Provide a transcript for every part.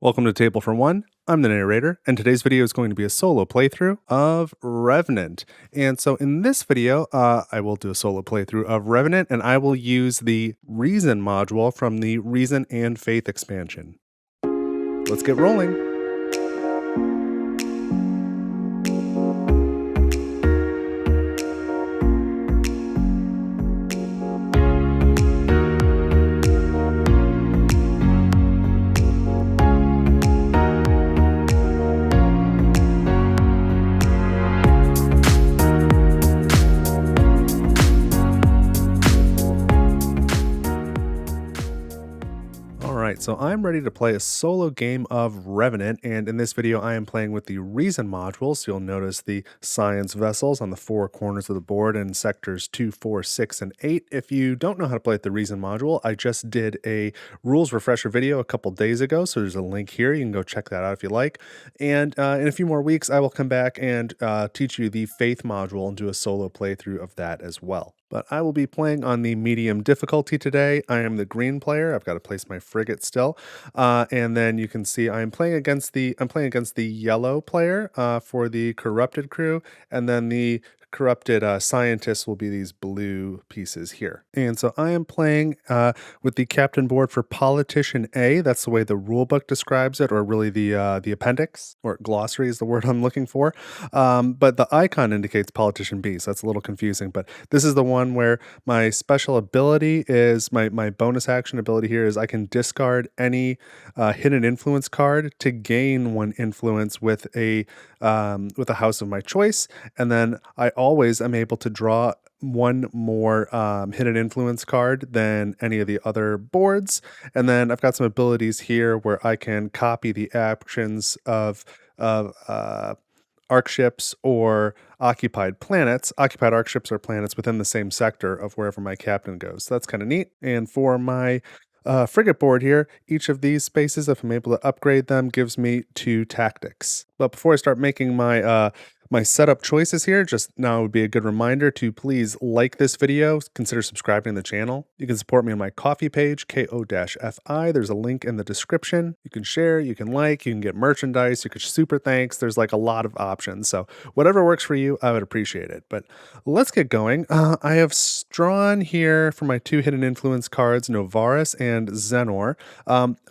Welcome to Table for One. I'm the narrator, and today's video is going to be a solo playthrough of Revenant. And so in this video, I will do a solo playthrough of Revenant, and I will use the Reason module from the Reason and Faith expansion. Let's get rolling. So I'm ready to play a solo game of Revenant, and in this video I am playing with the Reason module. So you'll notice the science vessels on the four corners of the board in sectors 2, 4, 6, and 8. If you don't know how to play with the Reason module, I just did a rules refresher video a couple days ago, so there's a link here. You can go check that out if you like. And in a few more weeks, I will come back and teach you the Faith module and do a solo playthrough of that as well. But I will be playing on the medium difficulty today. I am the green player. I've got to place my frigate still. And then you can see I'm playing against the yellow player for the corrupted crew, and then the corrupted scientists will be these blue pieces here. And so I am playing with the captain board for Politician A. That's the way the rule book describes it, or really the appendix, or glossary is the word I'm looking for. But the icon indicates Politician B, so that's a little confusing. But this is the one where my special ability is, my bonus action ability here is I can discard any hidden influence card to gain one influence with a house of my choice, and then I always am able to draw one more hidden influence card than any of the other boards. And then I've got some abilities here where I can copy the actions of arc ships or occupied planets. Occupied arc ships are planets within the same sector of wherever my captain goes. So that's kind of neat. And for my frigate board here, each of these spaces, if I'm able to upgrade them, gives me 2 tactics. But before I start making my my setup choices here, just now would be a good reminder to please like this video, consider subscribing to the channel. You can support me on my Ko-fi page, ko-fi. There's a link in the description. You can share, you can like, you can get merchandise, you can super thanks. There's like a lot of options. So whatever works for you, I would appreciate it. But let's get going. I have drawn here for my 2 hidden influence cards, Novaris and Xenor.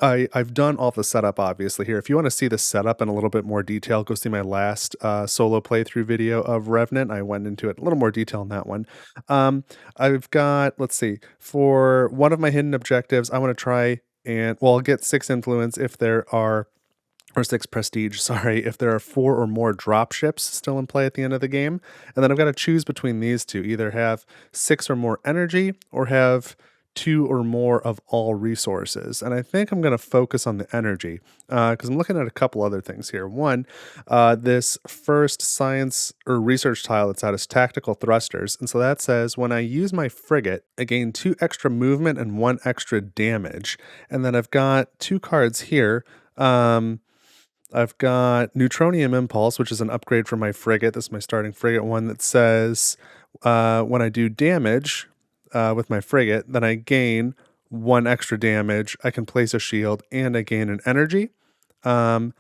I've done all the setup obviously here. If you want to see the setup in a little bit more detail, go see my last solo playthrough video of Revenant. I went into it a little more detail in that one. I've got, let's see, for one of my hidden objectives, I want to try and, well, I'll get 6 influence if there are, or 6 prestige, sorry, if there are 4 or more drop ships still in play at the end of the game. And then I've got to choose between these two, either have 6 or more energy or have 2 or more of all resources. And I think I'm going to focus on the energy because I'm looking at a couple other things here. One, this first science or research tile that's out is tactical thrusters. And so that says when I use my frigate, I gain 2 extra movement and 1 extra damage. And then I've got 2 cards here. I've got Neutronium Impulse, which is an upgrade for my frigate. This is my starting frigate one that says when I do damage with my frigate, then I gain 1 extra damage, I can place a shield, and I gain an energy. And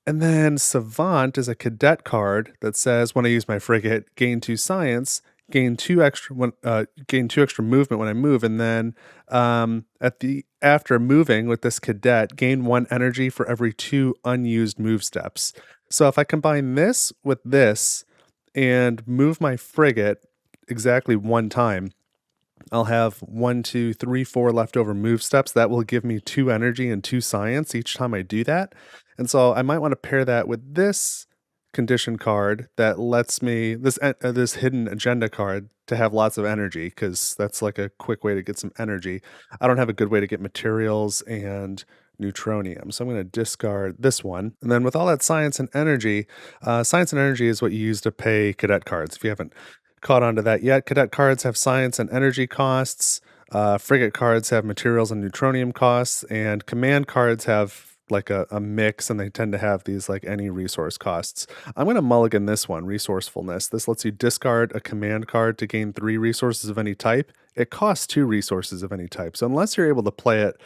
then Savant is a cadet card that says when I use my frigate, gain 2 science, gain 2 extra movement when I move, and then after moving with this cadet, gain 1 energy for every 2 unused move steps. So if I combine this with this and move my frigate exactly 1 time, I'll have 1, 2, 3, 4 leftover move steps. That will give me 2 energy and 2 science each time I do that. And so I might want to pair that with this condition card that lets me, this hidden agenda card, to have lots of energy, because that's like a quick way to get some energy. I don't have a good way to get materials and neutronium, so I'm going to discard this one. And then with all that science and energy is what you use to pay cadet cards. If you haven't caught on to that yet, cadet cards have science and energy costs, frigate cards have materials and neutronium costs, and command cards have like a mix, and they tend to have these like any resource costs. I'm going to mulligan this one, resourcefulness. This lets you discard a command card to gain 3 resources of any type. It costs 2 resources of any type. So unless you're able to play it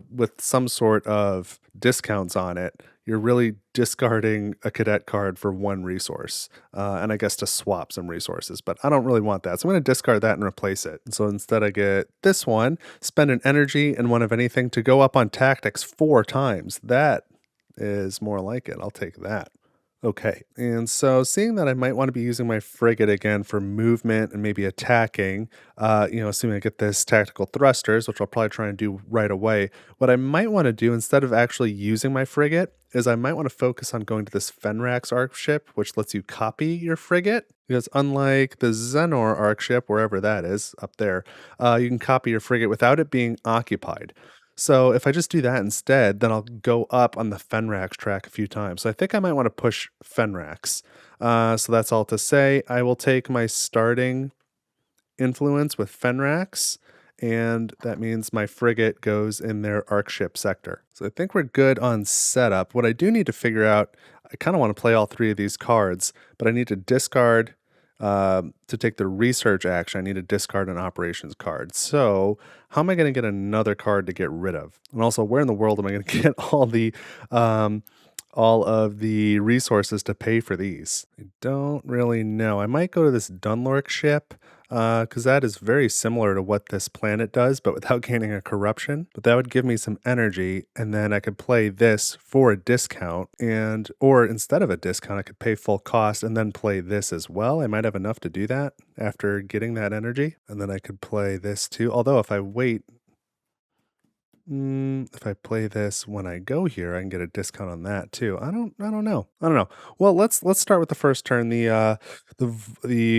with some sort of discounts on it, you're really discarding a cadet card for 1 resource, and I guess to swap some resources, but I don't really want that. So I'm going to discard that and replace it. So instead I get this one, spend an energy and 1 of anything to go up on tactics 4 times. That is more like it. I'll take that. Okay, and so seeing that I might want to be using my frigate again for movement and maybe attacking, assuming I get this tactical thrusters, which I'll probably try and do right away, what I might want to do instead of actually using my frigate is I might want to focus on going to this Fenrax arc ship, which lets you copy your frigate. Because unlike the Xenor arc ship, wherever that is, up there, you can copy your frigate without it being occupied. So if I just do that instead, then I'll go up on the Fenrax track a few times. So I think I might want to push Fenrax. So that's all to say. I will take my starting influence with Fenrax, and that means my frigate goes in their arc ship sector. So I think we're good on setup. What I do need to figure out, I kind of want to play all 3 of these cards, but I need to discard to take the research action. I need to discard an operations card. So how am I going to get another card to get rid of? And also, where in the world am I going to get all of the resources to pay for these? I don't really know. I might go to this Dunlork ship, because that is very similar to what this planet does, but without gaining a corruption. But that would give me some energy, and then I could play this for a discount, or instead of a discount, I could pay full cost and then play this as well. I might have enough to do that after getting that energy, and then I could play this too. Although if I wait, if I play this when I go here, I can get a discount on that too. I don't know. Well, let's start with the first turn. The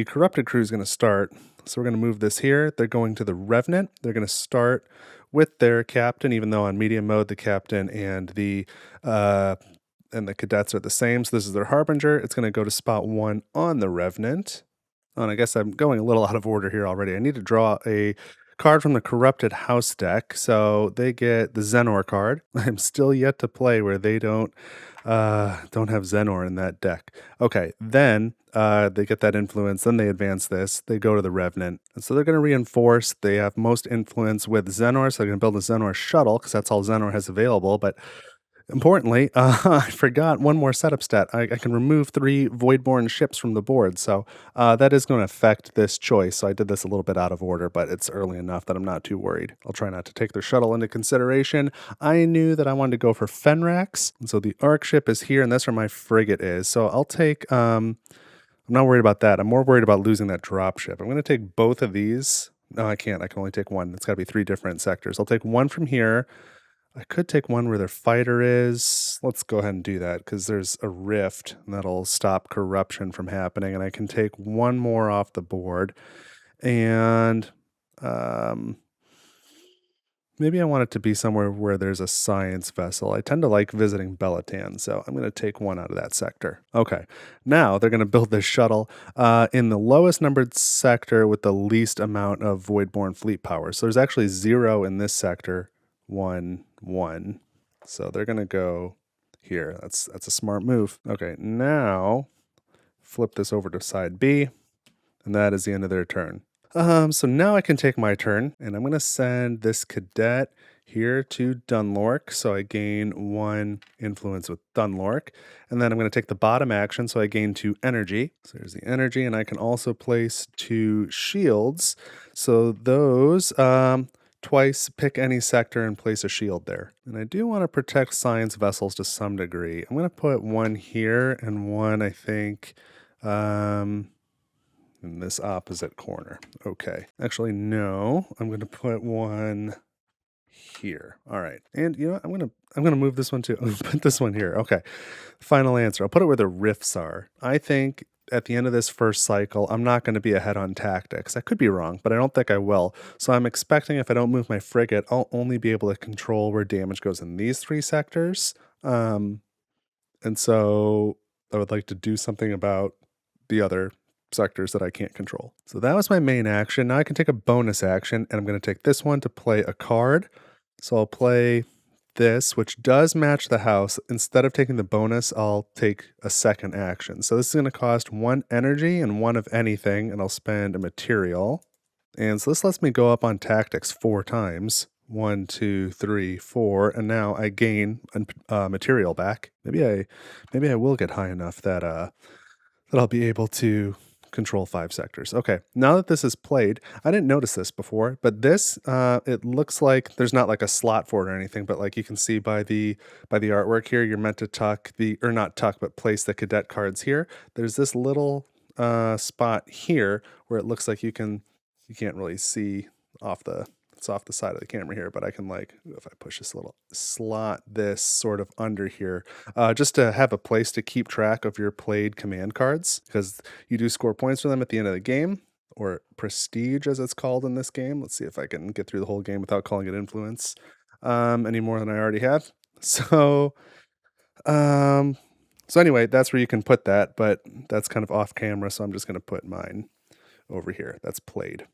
corrupted crew is going to start. So we're going to move this here. They're going to the Revenant. They're going to start with their captain, even though on medium mode the captain and the cadets are the same. So this is their harbinger. It's going to go to spot 1 on the Revenant. Oh, and I guess I'm going a little out of order here already. I need to draw a card from the Corrupted House deck, so they get the Xenor card. I'm still yet to play where they don't have Xenor in that deck. Okay, then they get that influence, then they advance this, they go to the Revenant, and so they're going to reinforce. They have most influence with Xenor, so they're going to build a Xenor shuttle, because that's all Xenor has available, but importantly, I forgot one more setup stat. I can remove 3 Voidborn ships from the board, so that is going to affect this choice. So I did this a little bit out of order, but it's early enough that I'm not too worried. I'll try not to take their shuttle into consideration. I knew that I wanted to go for Fenrax, and so the Arc ship is here, and that's where my frigate is. So I'll take... I'm not worried about that. I'm more worried about losing that drop ship. I'm going to take both of these. No, I can't. I can only take one. It's got to be 3 different sectors. I'll take one from here. I could take one where their fighter is. Let's go ahead and do that because there's a rift and that'll stop corruption from happening. And I can take one more off the board. And maybe I want it to be somewhere where there's a science vessel. I tend to like visiting Belatan, so I'm going to take one out of that sector. Okay, now they're going to build this shuttle in the lowest numbered sector with the least amount of Voidborn fleet power. So there's actually 0 in this sector. 1, 1. So they're going to go here. That's a smart move. Okay, now flip this over to side B, and that is the end of their turn. So now I can take my turn, and I'm going to send this cadet here to Dunlork, so I gain 1 influence with Dunlork, and then I'm going to take the bottom action, so I gain 2 energy. So there's the energy, and I can also place 2 shields. So those... twice pick any sector and place a shield there. And I do want to protect science vessels to some degree. I'm going to put 1 here and 1, I think, in this opposite corner. Okay. Actually, no. I'm going to put 1 here. All right. And you know what? I'm going to move this one too. I'm going to put this one here. Okay. Final answer. I'll put it where the rifts are. I think at the end of this first cycle, I'm not going to be ahead on tactics. I could be wrong, but I don't think I will. So I'm expecting if I don't move my frigate, I'll only be able to control where damage goes in these 3 sectors. And so I would like to do something about the other sectors that I can't control. So that was my main action. Now I can take a bonus action, and I'm going to take this one to play a card. So I'll play this, which does match the house. Instead of taking the bonus, I'll take a second action. So this is going to cost 1 energy and 1 of anything, and I'll spend a material. And so this lets me go up on tactics 4 times. 1, 2, 3, 4, and now I gain material back. Maybe I will get high enough that that I'll be able to control 5 sectors. Okay, now that this is played, I didn't notice this before, but this it looks like there's not like a slot for it or anything, but like you can see by the artwork here, you're meant to tuck or not tuck, but place the cadet cards here. There's this little spot here where it looks like you can't really see it's off the side of the camera here, but I can, like, if I push this a little, slot this sort of under here, just to have a place to keep track of your played command cards, because you do score points for them at the end of the game, or prestige as it's called in this game. Let's see if I can get through the whole game without calling it influence any more than I already have. So anyway, that's where you can put that, but that's kind of off camera, so I'm just going to put mine over here. That's played.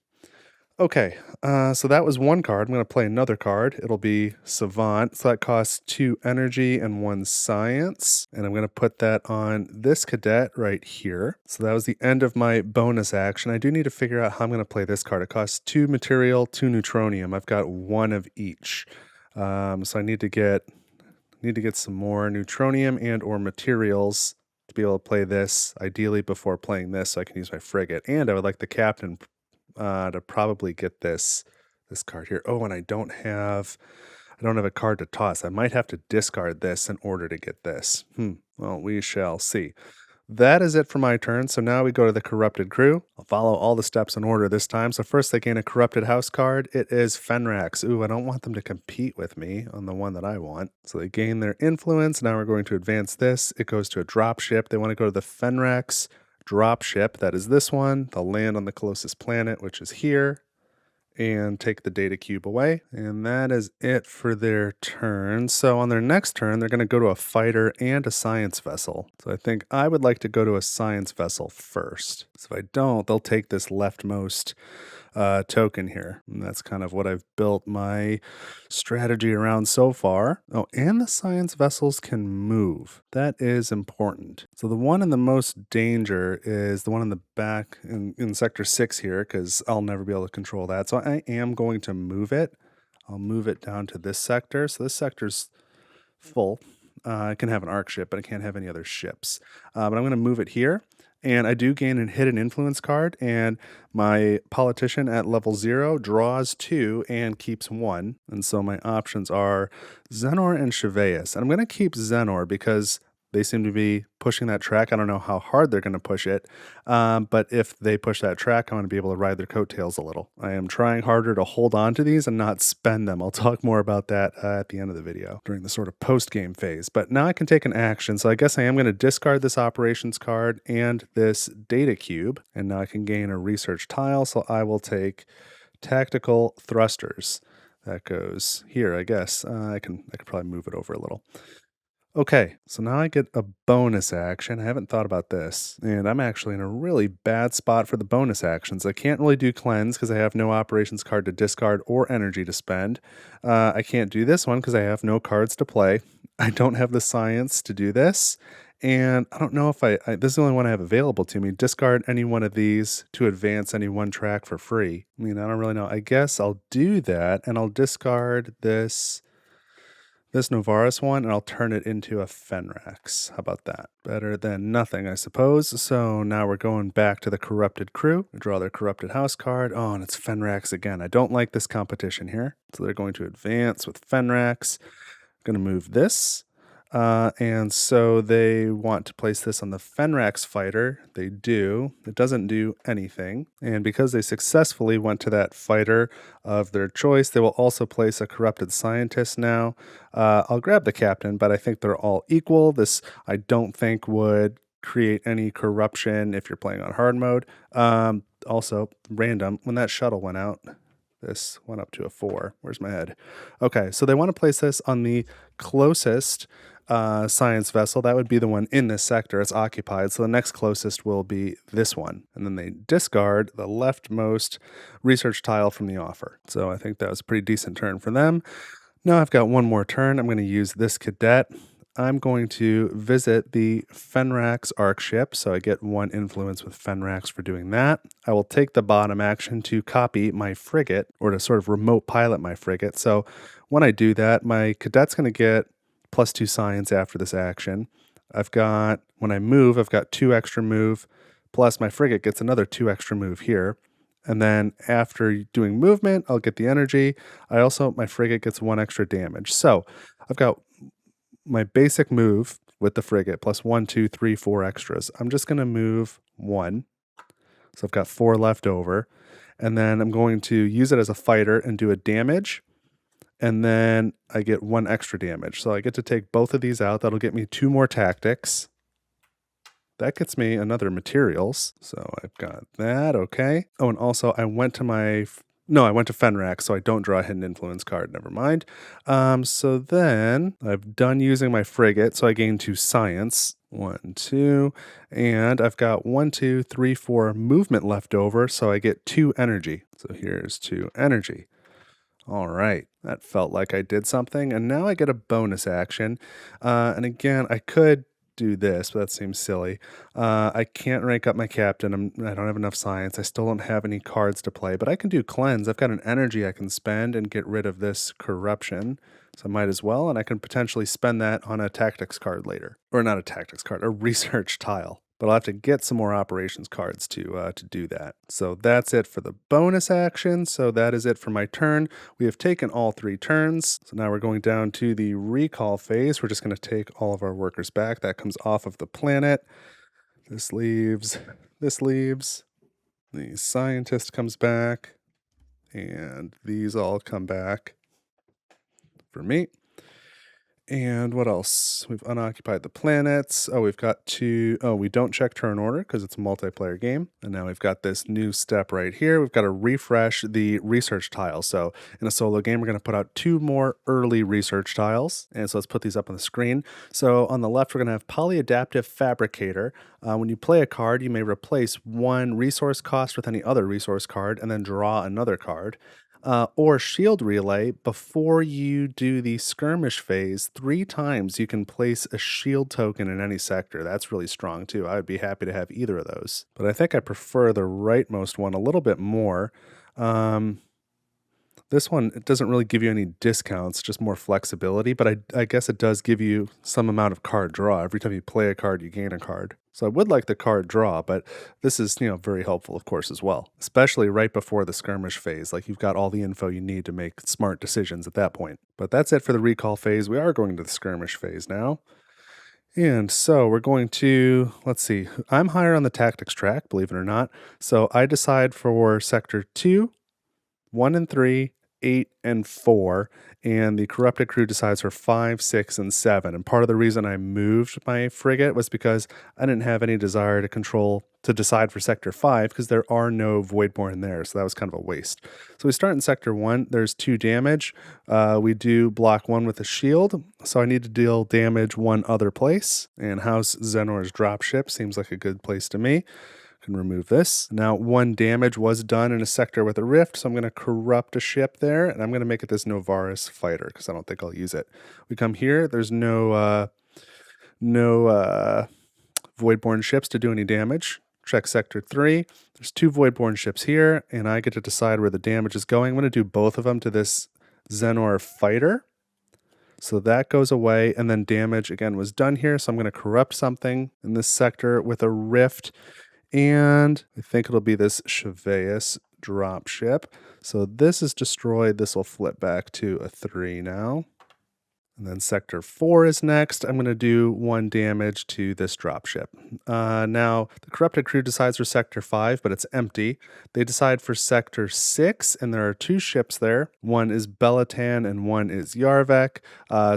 Okay, so that was 1 card. I'm going to play another card. It'll be Savant. So that costs 2 energy and 1 science. And I'm going to put that on this cadet right here. So that was the end of my bonus action. I do need to figure out how I'm going to play this card. It costs 2 material, 2 neutronium. I've got 1 of each. So I need to get some more neutronium and or materials to be able to play this, ideally before playing this, so I can use my frigate. And I would like the captain to probably get this card here. Oh, and I don't have a card to toss. I might have to discard this in order to get this. Well, we shall see. That is it for my turn. So now we go to the Corrupted Crew. I'll follow all the steps in order this time. So first they gain a Corrupted House card. It is Fenrax. Ooh, I don't want them to compete with me on the one that I want. So they gain their influence. Now we're going to advance this. It goes to a dropship. They want to go to the Fenrax dropship. That is this one. They'll land on the closest planet, which is here, and take the data cube away. And that is it for their turn. So on their next turn, they're going to go to a fighter and a science vessel. So I think I would like to go to a science vessel first. So if I don't, they'll take this leftmost token here. And that's kind of what I've built my strategy around so far. Oh, and the science vessels can move. That is important. So the one in the most danger is the one in the back in sector 6 here, because I'll never be able to control that. So I am going to move it. I'll move it down to this sector. So this sector's full. I can have an arc ship, but I can't have any other ships. But I'm going to move it here. And I do gain a hidden influence card, and my politician at level 0 draws 2 and keeps 1. And so my options are Xenor and Cheveus. And I'm going to keep Xenor because they seem to be pushing that track. I don't know how hard they're going to push it, but if they push that track, I'm going to be able to ride their coattails a little. I am trying harder to hold on to these and not spend them. I'll talk more about that at the end of the video during the sort of post-game phase. But now I can take an action, so I guess I am going to discard this operations card and this data cube, and now I can gain a research tile, so I will take tactical thrusters. That goes here, I guess. I could probably move it over a little. Okay, so now I get a bonus action. I haven't thought about this, and I'm actually in a really bad spot for the bonus actions. I can't really do cleanse because I have no operations card to discard or energy to spend. I can't do this one because I have no cards to play. I don't have the science to do this, and I don't know if this is the only one I have available to me. Discard any one of these to advance any one track for free. I mean, I don't really know. I guess I'll do that, and I'll discard this Novaris one, and I'll turn it into a Fenrax. How about that? Better than nothing, I suppose. So now we're going back to the Corrupted Crew. Draw their Corrupted House card. Oh, and it's Fenrax again. I don't like this competition here. So they're going to advance with Fenrax. I'm going to move this. And so they want to place this on the Fenrax fighter. They do. It doesn't do anything. And because they successfully went to that fighter of their choice, they will also place a corrupted scientist now. I'll grab the captain, but I think they're all equal. This, I don't think, would create any corruption if you're playing on hard mode. Also, random, when that shuttle went out, this went up to a 4. Where's my head? Okay, so they want to place this on the closest science vessel. That would be the one in this sector. It's occupied, so the next closest will be this one. And then they discard the leftmost research tile from the offer. So I think that was a pretty decent turn for them. Now I've got one more turn. I'm going to use this cadet. I'm going to visit the Fenrax Arc ship, so I get 1 influence with Fenrax for doing that. I will take the bottom action to copy my frigate, or to sort of remote pilot my frigate. So when I do that, my cadet's going to get +2 science after this action. When I move, I've got 2 extra move, plus my frigate gets another 2 extra move here. And then after doing movement, I'll get the energy. My frigate gets 1 extra damage. So I've got my basic move with the frigate plus 1, 2, 3, 4 extras. I'm just going to move 1. So I've got 4 left over. And then I'm going to use it as a fighter and do a damage. And then I get 1 extra damage. So I get to take both of these out. That'll get me 2 more tactics. That gets me another materials. So I've got that, okay. Oh, and also I went to Fenrax, so I don't draw a hidden influence card, never mind. So then I've done using my frigate, so I gain 2 science. 1, 2, and I've got 1, 2, 3, 4 movement left over, so I get 2 energy. So here's 2 energy. All right, that felt like I did something, and now I get a bonus action. And again, I could do this, but that seems silly. I can't rank up my captain. I don't have enough science. I still don't have any cards to play, but I can do cleanse. I've got an energy I can spend and get rid of this corruption. So I might as well, and I can potentially spend that on a tactics card later. Or not a tactics card, a research tile. But I'll have to get some more operations cards to do that. So that's it for the bonus action. So that is it for my turn. We have taken all 3 turns. So now we're going down to the recall phase. We're just going to take all of our workers back. That comes off of the planet. This leaves. The scientist comes back. And these all come back for me. And what else? We've unoccupied the planets. Oh, we've got we don't check turn order because it's a multiplayer game. And now we've got this new step right here. We've got to refresh the research tile. So in a solo game, we're going to put out 2 more early research tiles. And so let's put these up on the screen. So on the left, we're going to have Polyadaptive Fabricator. When you play a card, you may replace 1 resource cost with any other resource card and then draw another card. Or Shield Relay, before you do the Skirmish Phase, 3 times you can place a shield token in any sector. That's really strong too. I would be happy to have either of those. But I think I prefer the rightmost one a little bit more. This one, it doesn't really give you any discounts, just more flexibility, but I guess it does give you some amount of card draw. Every time you play a card, you gain a card. So I would like the card draw, but this is, very helpful, of course, as well, especially right before the skirmish phase. Like, you've got all the info you need to make smart decisions at that point. But that's it for the recall phase. We are going to the skirmish phase now. And so we're going to, let's see, I'm higher on the tactics track, believe it or not. So I decide for sector 2, 1 and 3, 8 and 4, and the corrupted crew decides for 5, 6, and 7. And part of the reason I moved my frigate was because I didn't have any desire to decide for sector 5 because there are no Voidborn there, so that was kind of a waste. So we start in sector 1. There's 2 damage. We do block 1 with a shield, so I need to deal damage 1 other place. And House Xenor's dropship seems like a good place to me. Can remove this. Now 1 damage was done in a sector with a rift, so I'm going to corrupt a ship there, and I'm going to make it this Novaris fighter because I don't think I'll use it. We come here. There's no Voidborn ships to do any damage. Check sector 3. There's 2 Voidborn ships here, and I get to decide where the damage is going. I'm going to do both of them to this Xenor fighter. So that goes away, and then damage again was done here, so I'm going to corrupt something in this sector with a rift. And I think it'll be this Cheveus dropship. So this is destroyed. This will flip back to a 3 now. And then sector 4 is next. I'm going to do 1 damage to this dropship. Now, the corrupted crew decides for sector 5, but it's empty. They decide for sector 6, and there are 2 ships there. One is Belatan and one is Yarvek.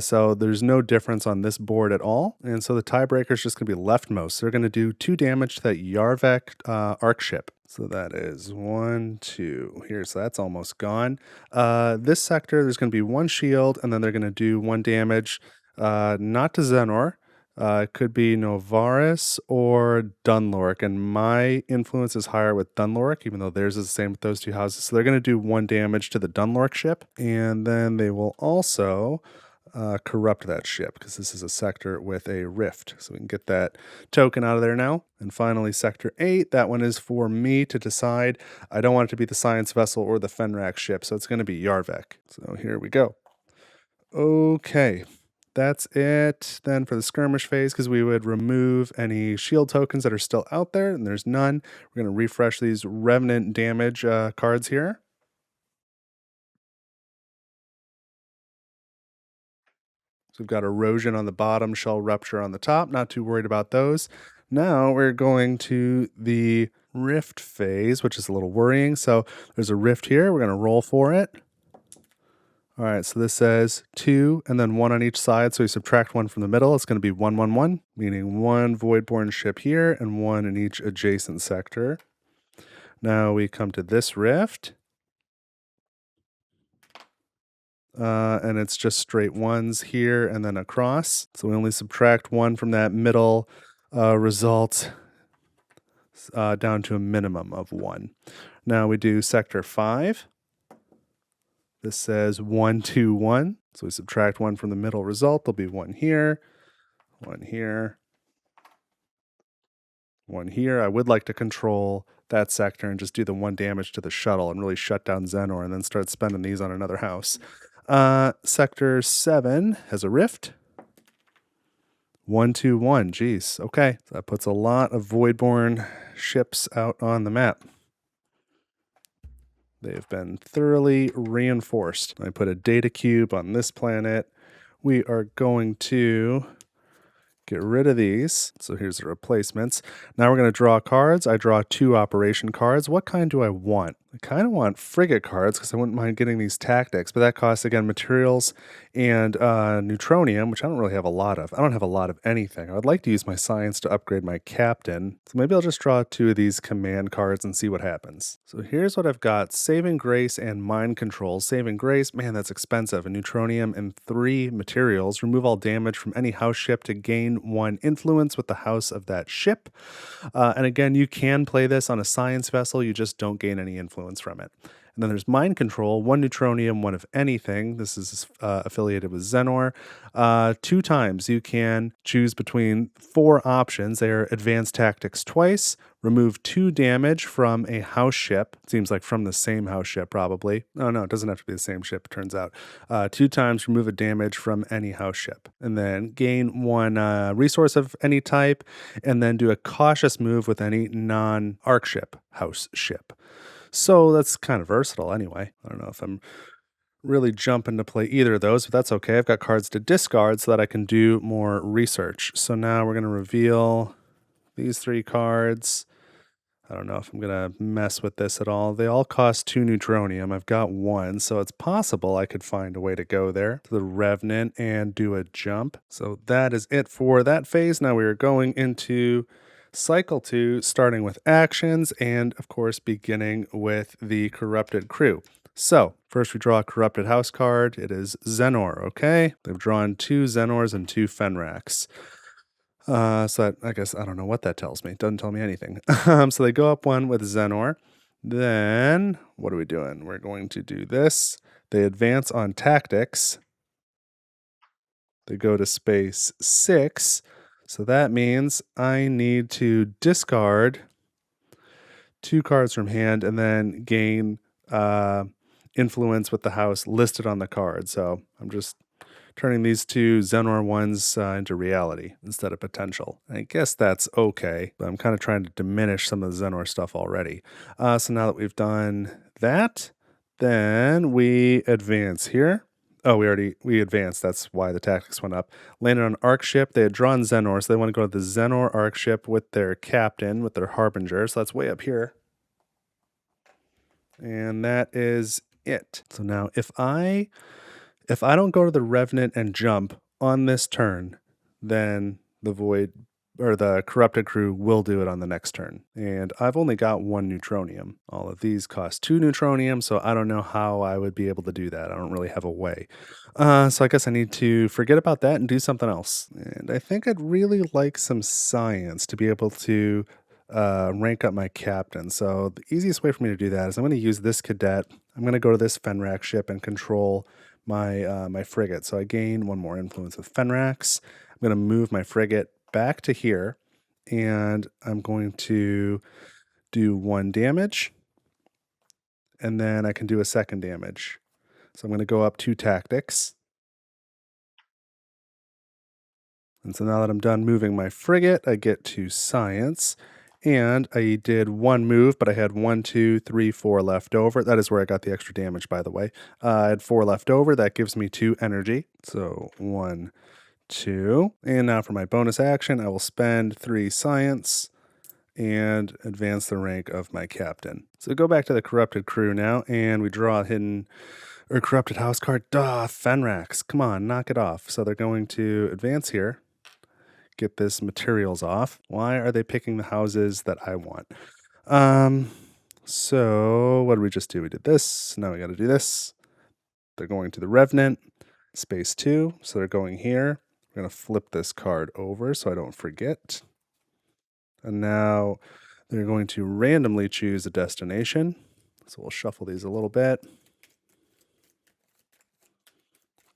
So there's no difference on this board at all. And so the tiebreaker is just going to be leftmost. They're going to do 2 damage to that Yarvek arc ship. So that is 1, 2 here. So that's almost gone. This sector, there's going to be 1 shield, and then they're going to do 1 damage, not to Xenor, It could be Novaris or Dunlork, and my influence is higher with Dunlork, even though theirs is the same with those two houses. So they're going to do 1 damage to the Dunlork ship, and then they will also corrupt that ship, because this is a sector with a rift. So we can get that token out of there now. And finally, Sector 8, that one is for me to decide. I don't want it to be the Science Vessel or the Fenrak ship, so it's going to be Yarvek. So here we go. Okay. That's it then for the skirmish phase, because we would remove any shield tokens that are still out there, and there's none. We're going to refresh these Revenant damage cards here. So we've got erosion on the bottom, shell rupture on the top. Not too worried about those. Now we're going to the rift phase, which is a little worrying. So there's a rift here. We're going to roll for it. All right, so this says 2 and then 1 on each side. So we subtract 1 from the middle. It's going to be 1, 1, 1, meaning 1 Voidborn ship here and 1 in each adjacent sector. Now we come to this rift. And it's just straight 1s here and then across. So we only subtract 1 from that middle result down to a minimum of 1. Now we do sector 5. This says 1, 2, 1. So we subtract 1 from the middle result. There'll be 1 here, 1 here, 1 here. I would like to control that sector and just do the 1 damage to the shuttle and really shut down Xenor and then start spending these on another house. Sector 7 has a rift. 1, 2, 1. Geez. Okay. So that puts a lot of Voidborn ships out on the map. They've been thoroughly reinforced. I put a data cube on this planet. We are going to get rid of these. So here's the replacements. Now we're going to draw cards. I draw 2 operation cards. What kind do I want? I kind of want frigate cards because I wouldn't mind getting these tactics, but that costs, again, materials and neutronium, which I don't really have a lot of. I don't have a lot of anything. I would like to use my science to upgrade my captain. So maybe I'll just draw 2 of these command cards and see what happens. So here's what I've got. Saving Grace and Mind Control. Saving Grace, man, that's expensive. And neutronium and 3 materials. Remove all damage from any house ship to gain 1 influence with the house of that ship. And again, you can play this on a science vessel. You just don't gain any influence from it. And then there's Mind Control, 1 neutronium, 1 of anything. This is affiliated with Xenor. 2 times you can choose between 4 options. They are advanced tactics twice, remove 2 damage from a house ship. Seems like from the same house ship, probably. Oh, no, it doesn't have to be the same ship, it turns out. 2 times remove a damage from any house ship. And then gain 1 resource of any type, and then do a cautious move with any non-arc ship, house ship. So that's kind of versatile anyway. I don't know if I'm really jumping to play either of those, but that's okay. I've got cards to discard so that I can do more research. So now we're going to reveal these 3 cards. I don't know if I'm going to mess with this at all. They all cost 2 neutronium. I've got 1, so it's possible I could find a way to go there to the Revenant and do a jump. So that is it for that phase. Now we are going into Cycle 2, starting with actions, and of course beginning with the corrupted crew. So first we draw a corrupted house card. It is Xenor, okay? They've drawn 2 Xenors and 2 Fenraks. So I guess I don't know what that tells me. It doesn't tell me anything. So they go up 1 with Xenor. Then what are we doing? We're going to do this. They advance on tactics. They go to space 6. So that means I need to discard 2 cards from hand and then gain influence with the house listed on the card. So I'm just turning these 2 Xenor ones into reality instead of potential. I guess that's okay, but I'm kind of trying to diminish some of the Xenor stuff already. So now that we've done that, then we advance here. Oh, we advanced. That's why the tactics went up. Landed on Arc ship. They had drawn Xenor, so they want to go to the Xenor Arc ship with their captain, with their Harbinger. So that's way up here. And that is it. So now if I don't go to the Revenant and jump on this turn, then the Void the corrupted crew will do it on the next turn. And I've only got 1 neutronium. All of these cost 2 neutronium, so I don't know how I would be able to do that. I don't really have a way. So I guess I need to forget about that and do something else. And I think I'd really like some science to be able to rank up my captain. So the easiest way for me to do that is I'm going to use this cadet. I'm going to go to this Fenrax ship and control my frigate. So I gain 1 more influence with Fenrax. I'm going to move my frigate back to here, and I'm going to do 1 damage, and then I can do a 2nd damage. So I'm going to go up 2 tactics. And so now that I'm done moving my frigate, I get to science. And I did 1 move, but I had 1, 2, 3, 4 left over. That is where I got the extra damage, by the way. I had 4 left over. That gives me 2 energy. So 1, 2. And now for my bonus action, I will spend 3 science and advance the rank of my captain. So go back to the corrupted crew now, and we draw a hidden or corrupted house card. Duh, Fenrax. Come on, knock it off. So they're going to advance here, get this materials off. Why are they picking the houses that I want? So what did we just do? We did this. Now we got to do this. They're going to the Revenant, space 2. So they're going here. We're going to flip this card over so I don't forget. And now they're going to randomly choose a destination. So we'll shuffle these a little bit.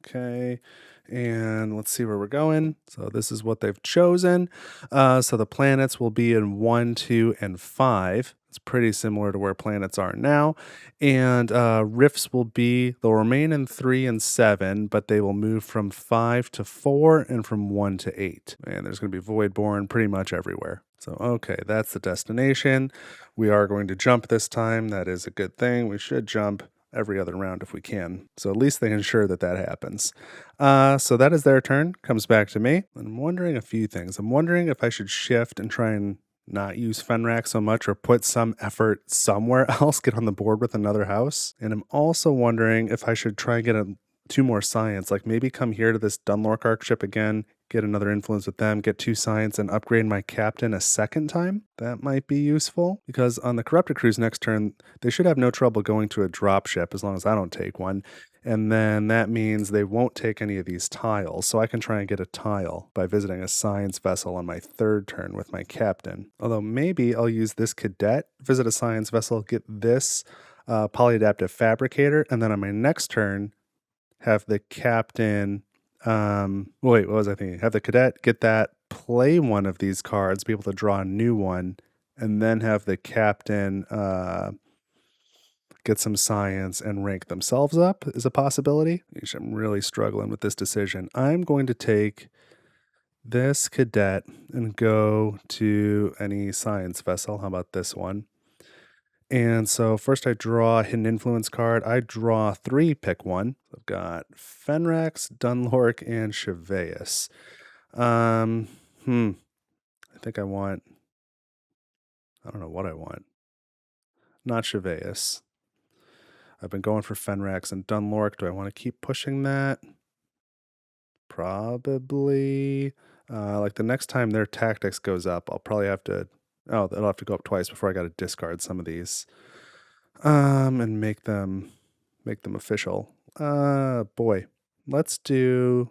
Okay, and let's see where we're going. So this is what they've chosen. So the planets will be in 1, 2, and 5. It's pretty similar to where planets are now. And rifts they'll remain in 3 and 7, but they will move from 5 to 4 and from 1 to 8. And there's going to be Voidborn pretty much everywhere. So, okay, that's the destination. We are going to jump this time. That is a good thing. We should jump every other round if we can. So at least they ensure that that happens. So that is their turn. Comes back to me. And I'm wondering a few things. I'm wondering if I should shift and try and not use Fenrax so much or put some effort somewhere else, get on the board with another house. And I'm also wondering if I should try and get 2 more science, like maybe come here to this Dunlork Arc ship again, get another influence with them, get 2 science, and upgrade my captain a 2nd time. That might be useful, because on the Corrupted Crew's next turn, they should have no trouble going to a drop ship as long as I don't take one. And then that means they won't take any of these tiles, so I can try and get a tile by visiting a science vessel on my 3rd turn with my captain. Although maybe I'll use this cadet, visit a science vessel, get this polyadaptive fabricator, and then on my next turn, have the captain, what was I thinking? Have the cadet get that, play one of these cards, be able to draw a new one, and then have the captain get some science and rank themselves up is a possibility. I'm really struggling with this decision. I'm going to take this cadet and go to any science vessel. How about this one? And so first I draw a hidden influence card. I draw 3, pick one. I've got Fenrax, Dunlork, and Cheveus. I think I don't know what I want. Not Cheveus. I've been going for Fenrax and Dunlork. Do I want to keep pushing that? Probably. Like the next time their tactics goes up, I'll probably have to, it'll have to go up twice before I got to discard some of these. And make them official. Boy, let's do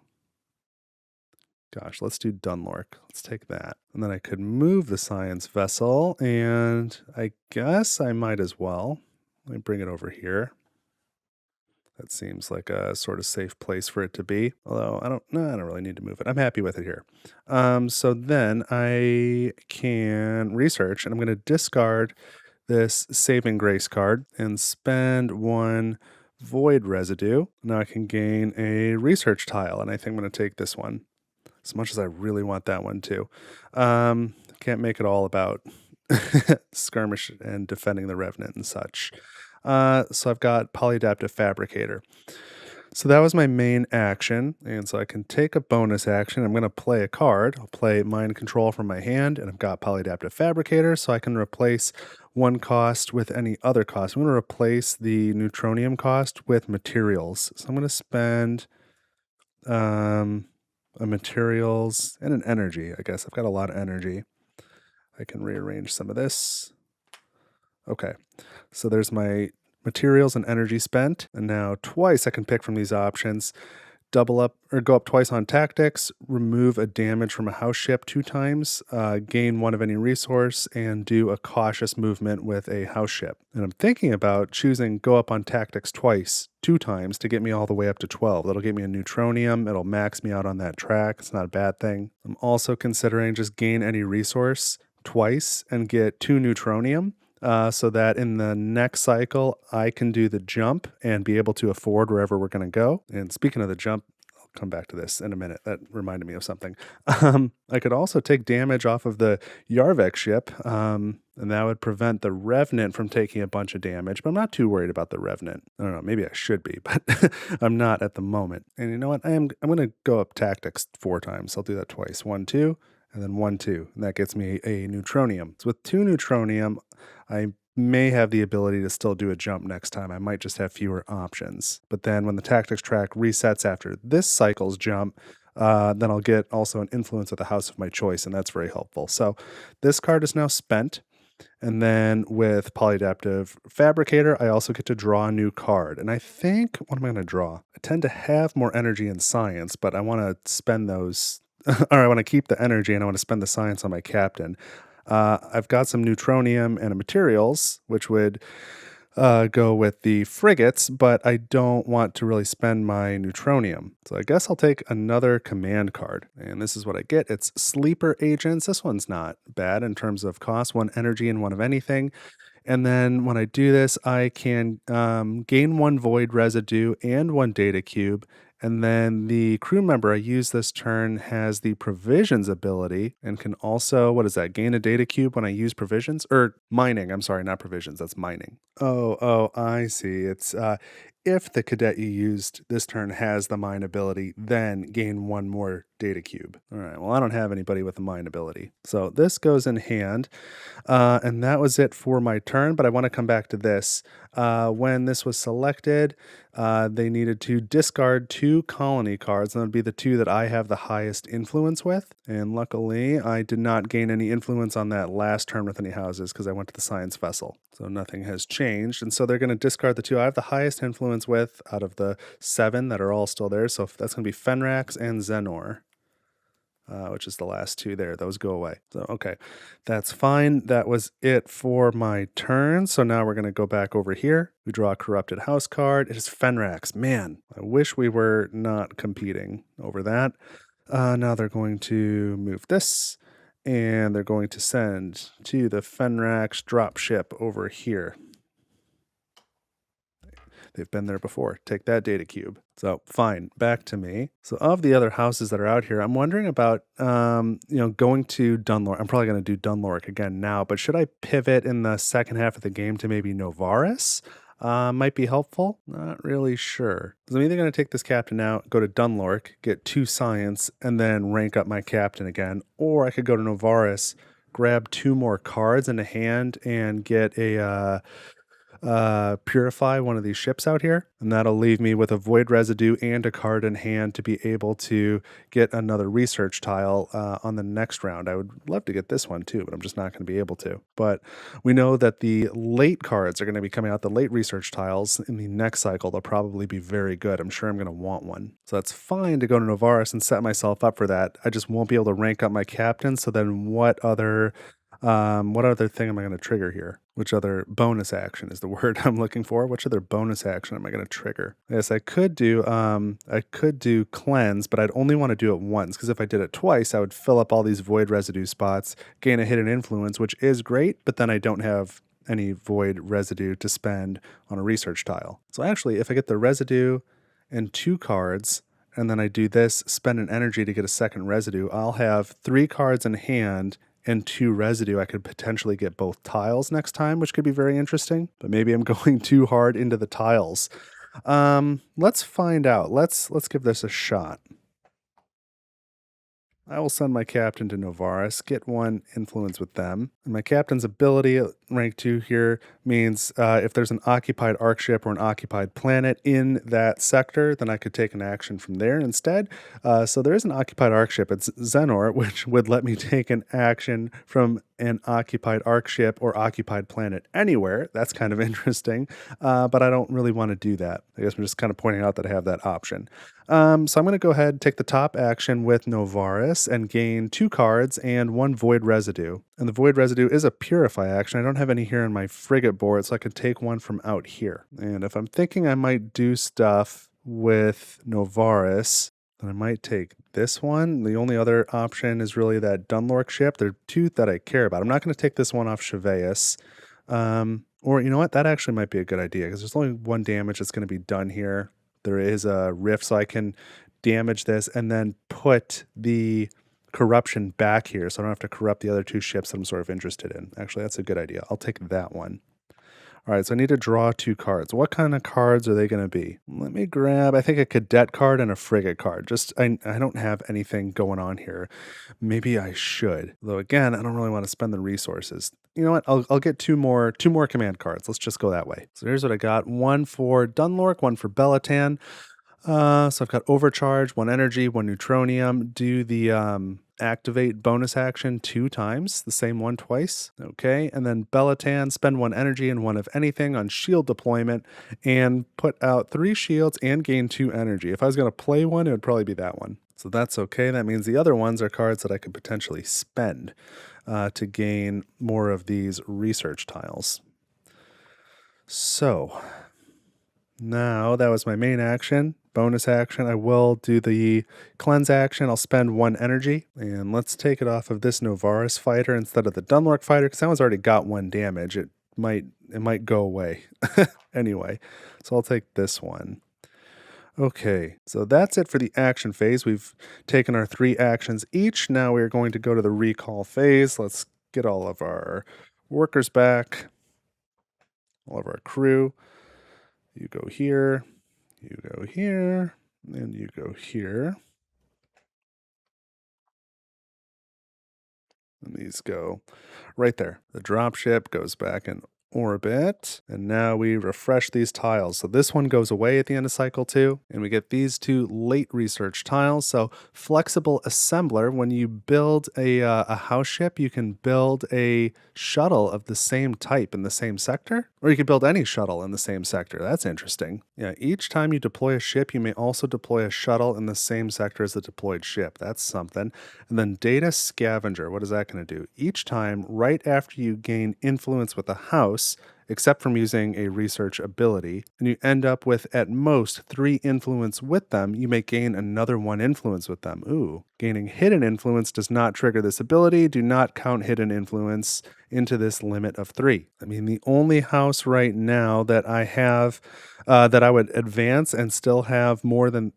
Dunlork. Let's take that. And then I could move the science vessel, and I guess I might as well. Let me bring it over here. That seems like a sort of safe place for it to be. Although I don't really need to move it. I'm happy with it here. So then I can research, and I'm going to discard this Saving Grace card and spend 1 void residue. Now I can gain a research tile, and I think I'm going to take this one, as much as I really want that one too. Can't make it all about skirmish and defending the Revenant and such. So I've got Polyadaptive Fabricator. So that was my main action, and so I can take a bonus action. I'm going to play a card. I'll play Mind Control from my hand, and I've got Polyadaptive Fabricator, so I can replace 1 cost with any other cost. I'm going to replace the Neutronium cost with materials. So I'm going to spend a a materials, and an energy, I guess. I've got a lot of energy. I can rearrange some of this. Okay, so there's my materials and energy spent, and now twice I can pick from these options. Double up or go up twice on tactics, remove a damage from a house ship 2 times, gain 1 of any resource, and do a cautious movement with a house ship. And I'm thinking about choosing go up on tactics twice, 2 times to get me all the way up to 12. That'll get me a neutronium. It'll max me out on that track. It's not a bad thing. I'm also considering just gain any resource twice and get 2 neutronium. So that in the next cycle, I can do the jump and be able to afford wherever we're going to go. And speaking of the jump, I'll come back to this in a minute. That reminded me of something. I could also take damage off of the Yarvek ship, and that would prevent the Revenant from taking a bunch of damage. But I'm not too worried about the Revenant. I don't know. Maybe I should be, but I'm not at the moment. And you know what? I'm going to go up tactics 4 times. I'll do that twice. 1, 2. And then 1, 2. And that gets me a neutronium. So with 2 neutronium, I may have the ability to still do a jump next time. I might just have fewer options. But then when the tactics track resets after this cycle's jump, then I'll get also an influence of the house of my choice, and that's very helpful. So this card is now spent. And then with Polyadaptive Fabricator, I also get to draw a new card. And I think, what am I going to draw? I tend to have more energy in science, but I want to spend those or I want to keep the energy and I want to spend the science on my captain. I've got some neutronium and materials, which would go with the frigates, but I don't want to really spend my neutronium. So I guess I'll take another command card. And this is what I get. It's Sleeper Agents. This one's not bad in terms of cost. 1 energy and 1 of anything. And then when I do this, I can gain 1 void residue and 1 data cube. And then the crew member I use this turn has the provisions ability and can also, what is that, gain a data cube when I use provisions? Or mining, I'm sorry, not provisions, that's mining. Oh, I see. It's if the cadet you used this turn has the mine ability, then gain 1 more data cube. All right, well, I don't have anybody with the mine ability. So this goes in hand, and that was it for my turn, but I want to come back to this. When this was selected, they needed to discard 2 colony cards, and that would be the 2 that I have the highest influence with. And luckily, I did not gain any influence on that last turn with any houses because I went to the science vessel. So nothing has changed. And so they're going to discard the 2 I have the highest influence with out of the 7 that are all still there. So that's going to be Fenrax and Xenor. Which is the last 2 there. Those go away. So, okay, that's fine. That was it for my turn. So now we're going to go back over here. We draw a Corrupted House card. It is Fenrax. Man, I wish we were not competing over that. Now they're going to move this, and they're going to send to the Fenrax dropship over here. They've been there before. Take that data cube. So fine, back to me. So of the other houses that are out here, I'm wondering about, going to Dunlork. I'm probably going to do Dunlork again now, but should I pivot in the second half of the game to maybe Novaris? Might be helpful. Not really sure. Because I'm either going to take this captain out, go to Dunlork, get 2 science, and then rank up my captain again. Or I could go to Novaris, grab 2 more cards in a hand, and get a purify one of these ships out here, and that'll leave me with a void residue and a card in hand to be able to get another research tile on the next round. I would love to get this one too, but I'm just not going to be able to. But we know that the late cards are going to be coming out, the late research tiles in the next cycle. They'll probably be very good. I'm sure I'm going to want one. So that's fine to go to Novaris and set myself up for that. I just won't be able to rank up my captain. So then what other thing am I going to trigger here? Which other bonus action is the word I'm looking for? Which other bonus action am I going to trigger? Yes, I could do cleanse, but I'd only want to do it once, because if I did it twice, I would fill up all these void residue spots, gain a hidden influence, which is great, but then I don't have any void residue to spend on a research tile. So actually, if I get the residue and 2 cards, and then I do this, spend an energy to get a second residue, I'll have 3 cards in hand and 2 residue. I could potentially get both tiles next time, which could be very interesting, but maybe I'm going too hard into the tiles. Let's find out. Let's give this a shot. I will send my captain to Novaris, get 1 influence with them. And my captain's ability at rank 2 here means if there's an occupied arc ship or an occupied planet in that sector, then I could take an action from there instead. So there is an occupied arc ship. It's Xenor, which would let me take an action from an occupied arc ship or occupied planet anywhere. That's kind of interesting, but I don't really want to do that. I guess I'm just kind of pointing out that I have that option. So I'm going to go ahead and take the top action with Novaris and gain 2 cards and 1 Void Residue. And the Void Residue is a Purify action. I don't have any here in my frigate board, so I can take 1 from out here. And if I'm thinking I might do stuff with Novaris, then I might take this one. The only other option is really that Dunlork ship. There are 2 that I care about. I'm not going to take this one off Cheveus. Or you know what? That actually might be a good idea because there's only 1 damage that's going to be done here. There is a rift, so I can damage this and then put the corruption back here so I don't have to corrupt the other 2 ships that I'm sort of interested in. Actually, that's a good idea. I'll take that one. All right, so I need to draw 2 cards. What kind of cards are they going to be? Let me grab, I think, a cadet card and a frigate card. Just, I don't have anything going on here. Maybe I should. Though, again, I don't really want to spend the resources. You know what? I'll get two more command cards. Let's just go that way. So here's what I got. 1 for Dunlork, 1 for Belatan. So I've got Overcharge, 1 energy, 1 neutronium. Do the activate bonus action 2 times, the same one twice. Okay, and then Belatan, spend 1 energy and 1 of anything on shield deployment and put out 3 shields and gain 2 energy. If I was going to play one, it would probably be that one. So that's okay. That means the other ones are cards that I could potentially spend to gain more of these research tiles. So now that was my main action. Bonus action, I will do the cleanse action. I'll spend 1 energy, and let's take it off of this Novaris fighter instead of the Dunlork fighter, because that one's already got 1 damage. It might go away. Anyway, so I'll take this one. Okay, so that's it for the action phase. We've taken our 3 actions each. Now we're going to go to the recall phase. Let's get all of our workers back, all of our crew. You go here. You go here, and you go here. And these go right there. The dropship goes back in orbit, and now we refresh these tiles. So this one goes away at the end of cycle 2, and we get these 2 late research tiles. So flexible assembler, when you build a house ship, you can build a shuttle of the same type in the same sector, or you can build any shuttle in the same sector. That's interesting. Yeah, each time you deploy a ship, you may also deploy a shuttle in the same sector as the deployed ship. That's something. And then data scavenger, what is that going to do? Each time, right after you gain influence with a house, except from using a research ability, and you end up with at most 3 influence with them, you may gain another 1 influence with them. Ooh. Gaining hidden influence does not trigger this ability. Do not count hidden influence into this limit of 3. I mean, the only house right now that I have that I would advance and still have more than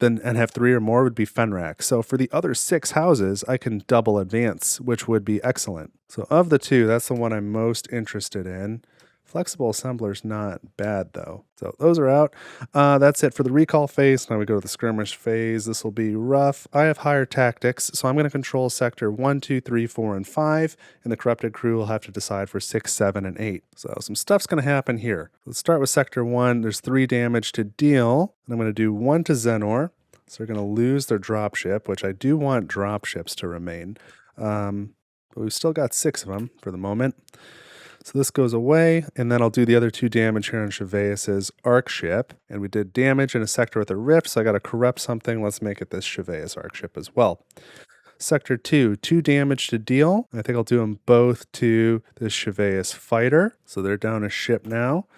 and have 3 or more would be Fenrak. So for the other 6 houses, I can double advance, which would be excellent. So of the 2, that's the one I'm most interested in. Flexible assembler's not bad though. So those are out. That's it for the recall phase. Now we go to the skirmish phase. This will be rough. I have higher tactics, so I'm going to control sector 1, 2, 3, 4, and 5, and the corrupted crew will have to decide for 6, 7, and 8. So some stuff's going to happen here. Let's start with sector 1. There's 3 damage to deal, and I'm going to do 1 to Xenor. So they're going to lose their dropship, which I do want dropships to remain. But we've still got 6 of them for the moment. So this goes away, and then I'll do the other 2 damage here on Cheveus's arc ship. And we did damage in a sector with a rift, so I got to corrupt something. Let's make it this Cheveus arc ship as well. Sector 2, 2 damage to deal. I think I'll do them both to this Cheveus fighter. So they're down a ship now.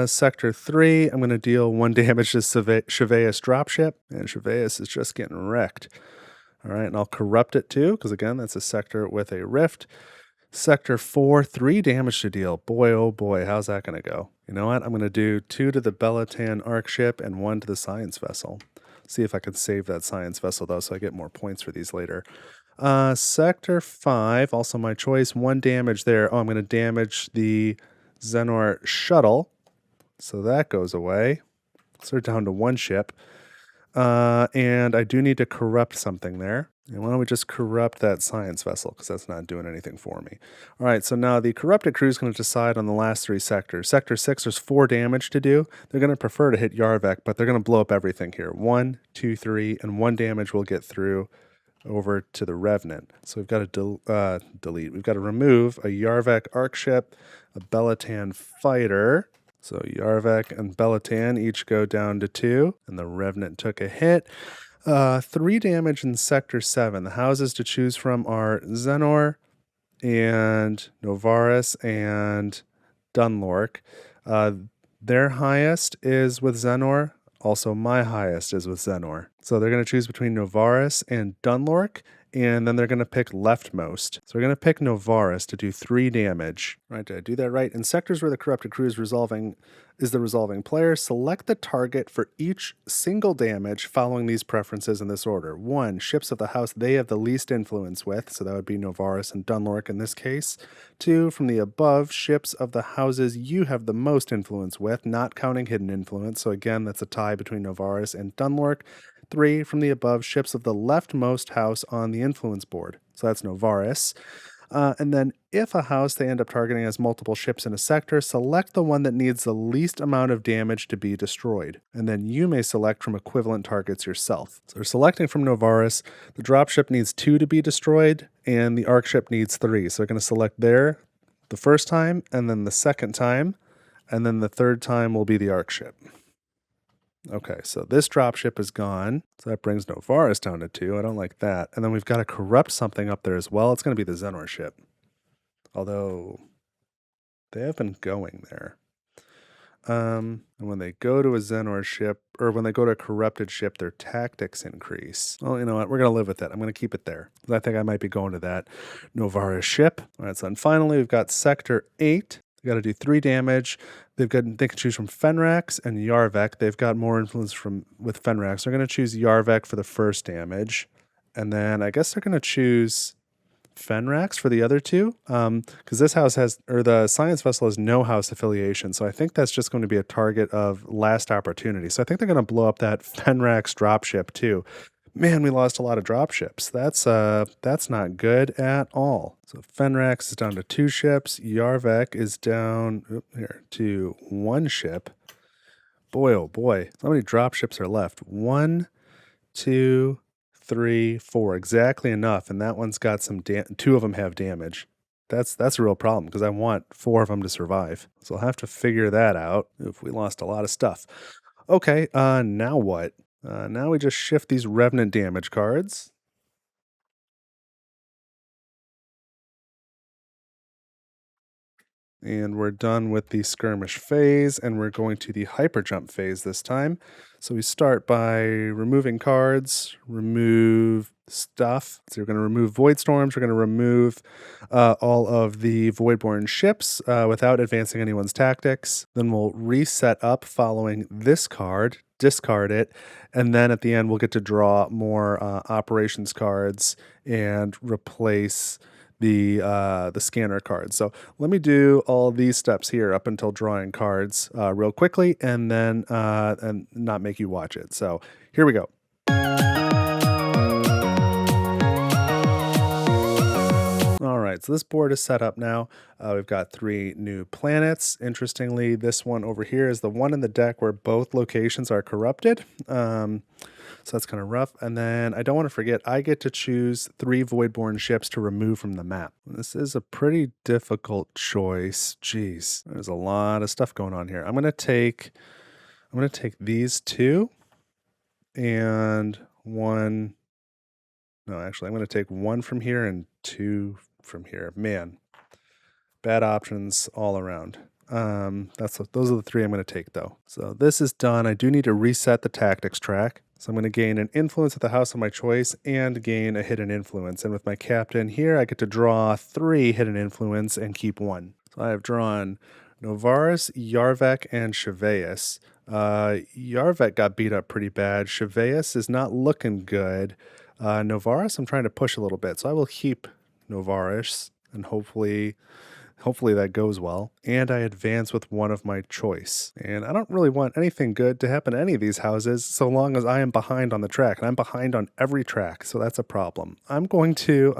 Sector 3, I'm going to deal 1 damage to Cheveus dropship, and Cheveus is just getting wrecked. All right, and I'll corrupt it too, because again, that's a sector with a rift. Sector 4, 3 damage to deal. Boy, oh boy, how's that going to go? You know what? I'm going to do 2 to the Belatan arc ship and 1 to the science vessel. See if I can save that science vessel, though, so I get more points for these later. Sector 5, also my choice. 1 damage there. Oh, I'm going to damage the Xenor shuttle. So that goes away. So they're down to 1 ship. And I do need to corrupt something there. And why don't we just corrupt that science vessel, because that's not doing anything for me. All right, so now the corrupted crew is going to decide on the last 3 sectors. Sector 6, there's 4 damage to do. They're going to prefer to hit Yarvek, but they're going to blow up everything here. 1, 2, 3, and 1 damage will get through over to the Revenant. So we've got to delete. We've got to remove a Yarvek arc ship, a Belatan fighter. So Yarvek and Belatan each go down to 2, and the Revenant took a hit. 3 damage in Sector 7. The houses to choose from are Xenor and Novaris and Dunlork. Their highest is with Xenor. Also, my highest is with Xenor. So they're going to choose between Novaris and Dunlork, and then they're going to pick leftmost. So we're going to pick Novaris to do 3 damage. Right, did I do that right? In sectors where the corrupted crew is the resolving player, select the target for each single damage following these preferences in this order. 1, ships of the house they have the least influence with, so that would be Novaris and Dunlork in this case. 2, from the above, ships of the houses you have the most influence with, not counting hidden influence, so again, that's a tie between Novaris and Dunlork. 3, from the above, ships of the leftmost house on the influence board, so that's Novaris. And then if a house they end up targeting has multiple ships in a sector, select the one that needs the least amount of damage to be destroyed. And then you may select from equivalent targets yourself. So we're selecting from Novaris. The dropship needs 2 to be destroyed, and the arc ship needs 3. So we're going to select there the first time, and then the second time, and then the third time will be the arc ship. Okay, so this dropship is gone. So that brings Novaris down to 2. I don't like that. And then we've got to corrupt something up there as well. It's going to be the Xenor ship. Although they have been going there. And when they go to a Xenor ship, or when they go to a corrupted ship, their tactics increase. Well, you know what? We're going to live with it. I'm going to keep it there. I think I might be going to that Novaris ship. All right, so then finally we've got Sector 8. They got to do 3 damage. They can choose from Fenrax and Yarvek. They've got more influence with Fenrax. They're going to choose Yarvek for the first damage. And then I guess they're going to choose Fenrax for the other 2. Because this house the science vessel has no house affiliation. So I think that's just going to be a target of last opportunity. So I think they're going to blow up that Fenrax dropship too. Man, we lost a lot of dropships. That's not good at all. So Fenrax is down to 2 ships. Yarvek is down to 1 ship. Boy, oh boy. How many dropships are left? 1, 2, 3, 4. Exactly enough. And that one's got 2 of them have damage. That's a real problem because I want 4 of them to survive. So I'll have to figure that out. If we lost a lot of stuff. Okay, now what? Now we just shift these Revenant damage cards. And we're done with the Skirmish Phase, and we're going to the Hyperjump Phase this time. So we start by removing cards, remove stuff. So we're going to remove Void Storms. We're going to remove all of the Voidborn ships without advancing anyone's tactics. Then we'll reset up following this card, discard it, and then at the end we'll get to draw more operations cards and replace the scanner cards. So let me do all these steps here up until drawing cards real quickly, and then and not make you watch it. So here we go. All right, so this board is set up now. We've got 3 new planets. Interestingly, this one over here is the one in the deck where both locations are corrupted. So that's kind of rough. And then I don't want to forget, I get to choose 3 Voidborn ships to remove from the map. This is a pretty difficult choice. Jeez, there's a lot of stuff going on here. I'm gonna take these 2 and 1. No, actually, I'm gonna take 1 from here and 2 from here. Man, bad options all around. Those are the 3 I'm going to take though. So this is done. I do need to reset the tactics track. So I'm going to gain an influence at the house of my choice and gain a hidden influence. And with my captain here, I get to draw 3 hidden influence and keep 1. So I have drawn Novaris, Yarvek, and Cheveus. Yarvek got beat up pretty bad. Cheveus is not looking good. Novaris, I'm trying to push a little bit. So I will keep Novaris and hopefully Hopefully that goes well. And I advance with one of my choice. And I don't really want anything good to happen to any of these houses so long as I am behind on the track. And I'm behind on every track, so that's a problem. I'm going to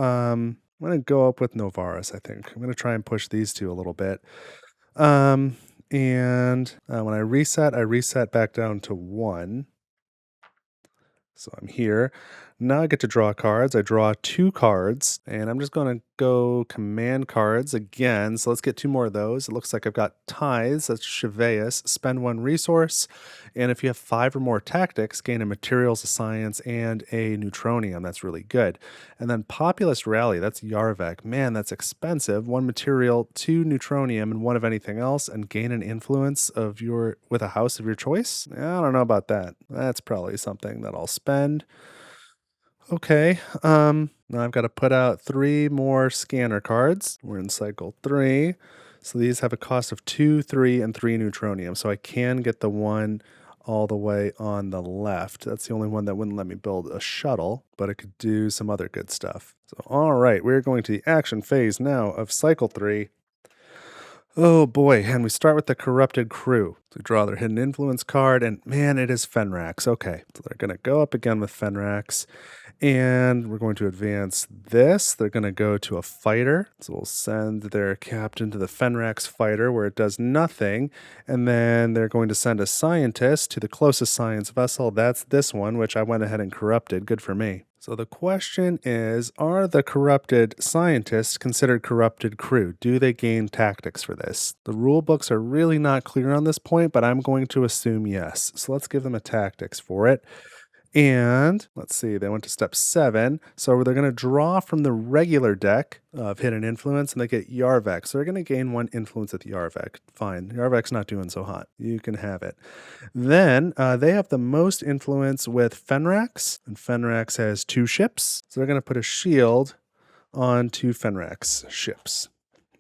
go up with Novaris, I think. I'm going to try and push these two a little bit. When I reset back down to 1. So I'm here. Now I get to draw cards. I draw 2 cards, and I'm just going to go command cards again. So let's get 2 more of those. It looks like I've got Ties, that's Cheveus, spend 1 resource. And if you have 5 or more tactics, gain a materials, a science, and a neutronium. That's really good. And then Populist Rally, that's Yarvek. Man, that's expensive. 1 material, 2 neutronium, and 1 of anything else, and gain an influence with a house of your choice. I don't know about that. That's probably something that I'll spend. Okay, now I've got to put out 3 more scanner cards. We're in cycle 3. So these have a cost of 2, 3, and 3 neutronium. So I can get the one all the way on the left. That's the only one that wouldn't let me build a shuttle, but it could do some other good stuff. So all right, we're going to the action phase now of cycle 3. Oh boy, and we start with the Corrupted Crew. So we draw their Hidden Influence card, and man, it is Fenrax. Okay, so they're going to go up again with Fenrax, and we're going to advance this. They're going to go to a fighter, so we'll send their captain to the Fenrax fighter where it does nothing, and then they're going to send a scientist to the closest science vessel. That's this one, which I went ahead and corrupted. Good for me. So the question is, are the corrupted scientists considered corrupted crew? Do they gain tactics for this? The rule books are really not clear on this point, but I'm going to assume yes. So let's give them a tactics for it. And let's see, they went to step 7. So they're going to draw from the regular deck of Hidden Influence, and they get Yarvek. So they're going to gain 1 influence with Yarvek. Fine. Yarvek's not doing so hot. You can have it. Then they have the most influence with Fenrax, and Fenrax has 2 ships. So they're going to put a shield on 2 Fenrax ships.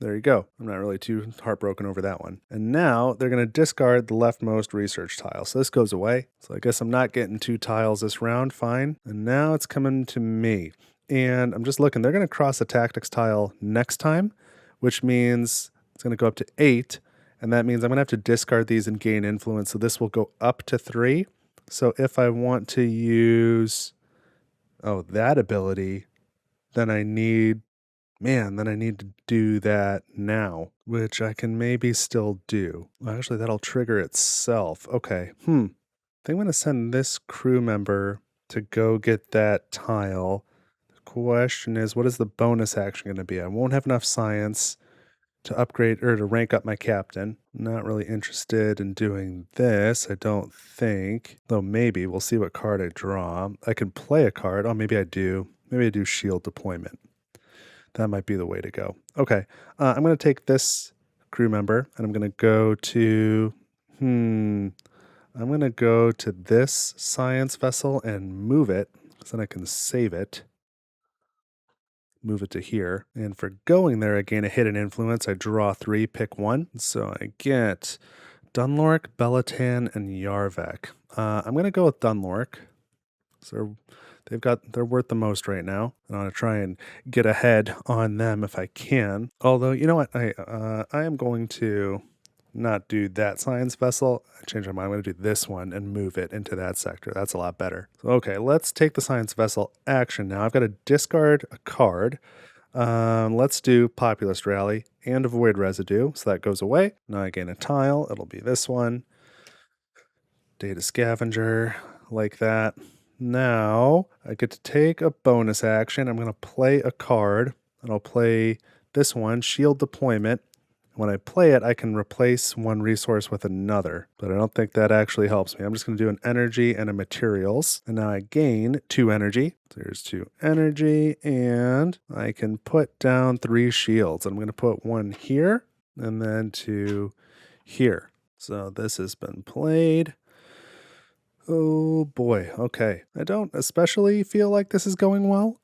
There you go. I'm not really too heartbroken over that one. And now they're going to discard the leftmost research tile. So this goes away. So I guess I'm not getting 2 tiles this round. Fine. And now it's coming to me. And I'm just looking. They're going to cross a tactics tile next time, which means it's going to go up to 8. And that means I'm going to have to discard these and gain influence. So this will go up to 3. So if I want to use, that ability, then I need to do that now, which I can maybe still do. Well, actually, that'll trigger itself. Okay. I think I'm going to send this crew member to go get that tile. The question is, what is the bonus action going to be? I won't have enough science to upgrade or to rank up my captain. Not really interested in doing this, I don't think. Though maybe. We'll see what card I draw. I can play a card. Oh, maybe I do. Maybe I do shield deployment. That might be the way to go. Okay, I'm going to take this crew member, and I'm going to go to, I'm going to go to this science vessel and move it, so then I can save it. Move it to here. And for going there, I gain a hidden influence. I draw 3, pick 1. So I get Dunlork, Belatan, and Yarvek. I'm going to go with Dunlork. So they're worth the most right now. I want to try and get ahead on them if I can. Although, you know what? I am going to not do that science vessel. I changed my mind. I'm going to do this one and move it into that sector. That's a lot better. So, okay, let's take the science vessel action now. I've got to discard a card. Let's do Populist Rally and Avoid Residue. So that goes away. Now I gain a tile. It'll be this one. Data Scavenger, like that. Now I get to take a bonus action. I'm going to play a card, and I'll play this one, Shield Deployment. When I play it, I can replace 1 resource with another, but I don't think that actually helps me. I'm just going to do an energy and a materials, and now I gain 2 energy. There's 2 energy, and I can put down 3 shields. I'm going to put 1 here, and then 2 here. So this has been played. Oh boy, okay. I don't especially feel like this is going well.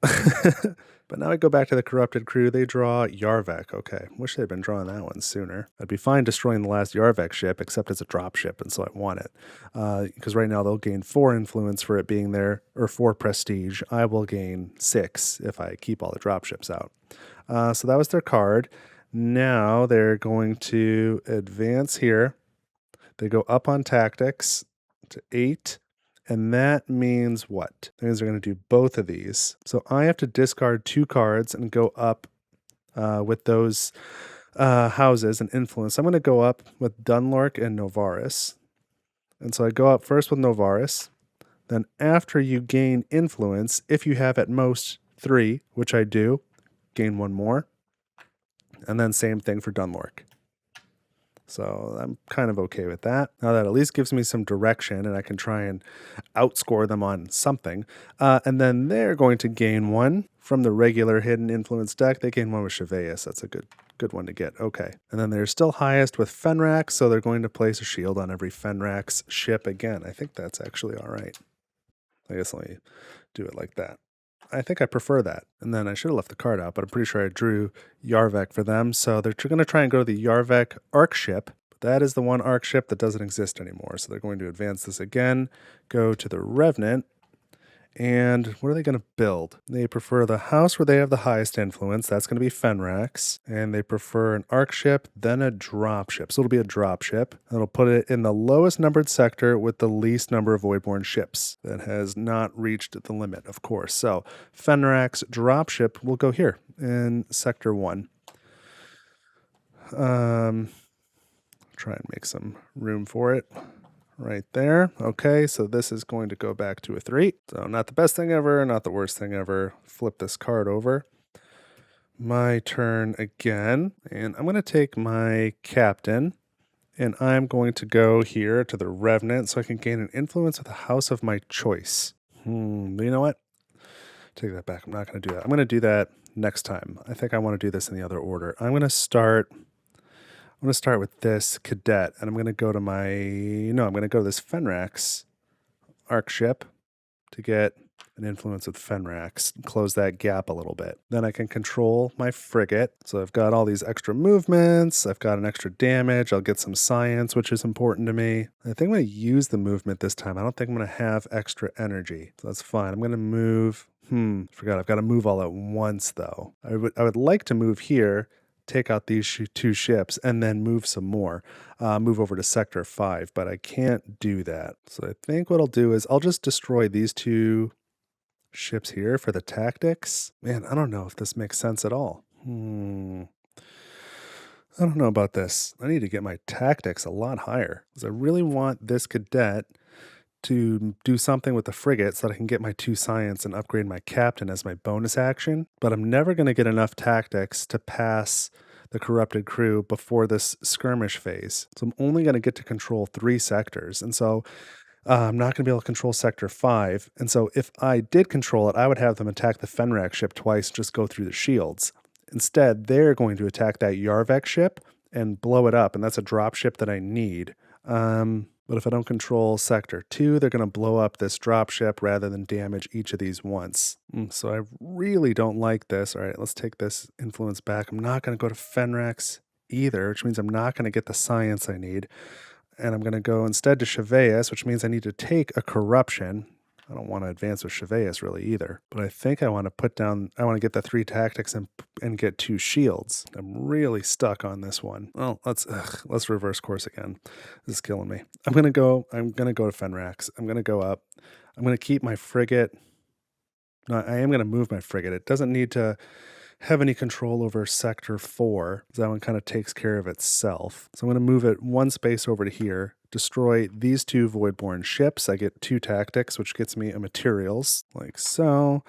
But now I go back to the Corrupted Crew. They draw Yarvek. Okay, wish they'd been drawing that one sooner. I'd be fine destroying the last Yarvek ship, except it's a drop ship, and so I want it. Because right now they'll gain 4 influence for it being there, or 4 prestige. I will gain 6 if I keep all the drop ships out. So that was their card. Now they're going to advance here. They go up on tactics to 8. And that means what? That means they're going to do both of these. So I have to discard 2 cards and go up with those houses and influence. I'm going to go up with Dunlork and Novaris. And so I go up first with Novaris. Then after you gain influence, if you have at most 3, which I do, gain 1 more. And then same thing for Dunlork. So I'm kind of okay with that. Now that at least gives me some direction and I can try and outscore them on something. And then they're going to gain 1 from the regular hidden influence deck. They gain 1 with Cheveus. That's a good one to get. Okay. And then they're still highest with Fenrax, so they're going to place a shield on every Fenrax ship again. I think that's actually all right. I guess let me do it like that. I think I prefer that. And then I should have left the card out, but I'm pretty sure I drew Yarvek for them. So they're going to try and go to the Yarvek Arc ship. That is the one Arc ship that doesn't exist anymore. So they're going to advance this again, go to the Revenant. And what are they going to build? They prefer the house where they have the highest influence. That's going to be Fenrax. And they prefer an arc ship, then a drop ship. So it'll be a drop ship. That'll put it in the lowest numbered sector with the least number of Voidborn ships. That has not reached the limit, of course. So Fenrax drop ship will go here in sector 1. Try and make some room for it. Right there. Okay, so this is going to go back to a 3. So not the best thing ever, not the worst thing ever. Flip this card over. My turn again. And I'm going to take my captain. And I'm going to go here to the Revenant so I can gain an influence with a house of my choice. You know what? Take that back. I'm not going to do that. I'm going to do that next time. I think I want to do this in the other order. I'm going to start with this cadet, and I'm going to go to I'm going to go to this Fenrax arc ship to get an influence with Fenrax, close that gap a little bit. Then I can control my frigate. So I've got all these extra movements. I've got an extra damage. I'll get some science, which is important to me. I think I'm going to use the movement this time. I don't think I'm going to have extra energy. So that's fine. I'm going to move. Forgot I've got to move all at once, though. I would like to move here, take out these 2 ships, and then move some more. Move over to Sector 5, but I can't do that. So I think what I'll do is I'll just destroy these 2 ships here for the tactics. Man, I don't know if this makes sense at all. I don't know about this. I need to get my tactics a lot higher because I really want this cadet to do something with the frigate so that I can get my 2 science and upgrade my captain as my bonus action. But I'm never going to get enough tactics to pass the corrupted crew before this skirmish phase. So I'm only going to get to control 3 sectors. And so I'm not going to be able to control Sector 5. And so if I did control it, I would have them attack the Fenrax ship twice and just go through the shields. Instead, they're going to attack that Yarvek ship and blow it up. And that's a drop ship that I need. But if I don't control Sector 2, they're going to blow up this drop ship rather than damage each of these once. So I really don't like this. All right, let's take this influence back. I'm not going to go to Fenrax either, which means I'm not going to get the science I need. And I'm going to go instead to Cheveus, which means I need to take a corruption. I don't want to advance with Cheveus really either. But I think I want to get the 3 tactics and get 2 shields. I'm really stuck on this one. Well, let's reverse course again. This is killing me. I'm going to go to Fenrax. I'm going to go up. I'm going to keep my frigate. No, I am going to move my frigate. It doesn't need to have any control over Sector 4. That one kind of takes care of itself. So I'm going to move it 1 space over to here, destroy these 2 Voidborn ships. I get 2 tactics, which gets me a materials, like so.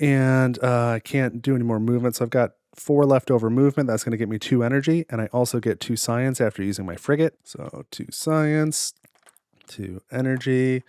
And I can't do any more movement, so I've got 4 leftover movement. That's going to get me 2 energy, and I also get 2 science after using my frigate. So 2 science, 2 energy.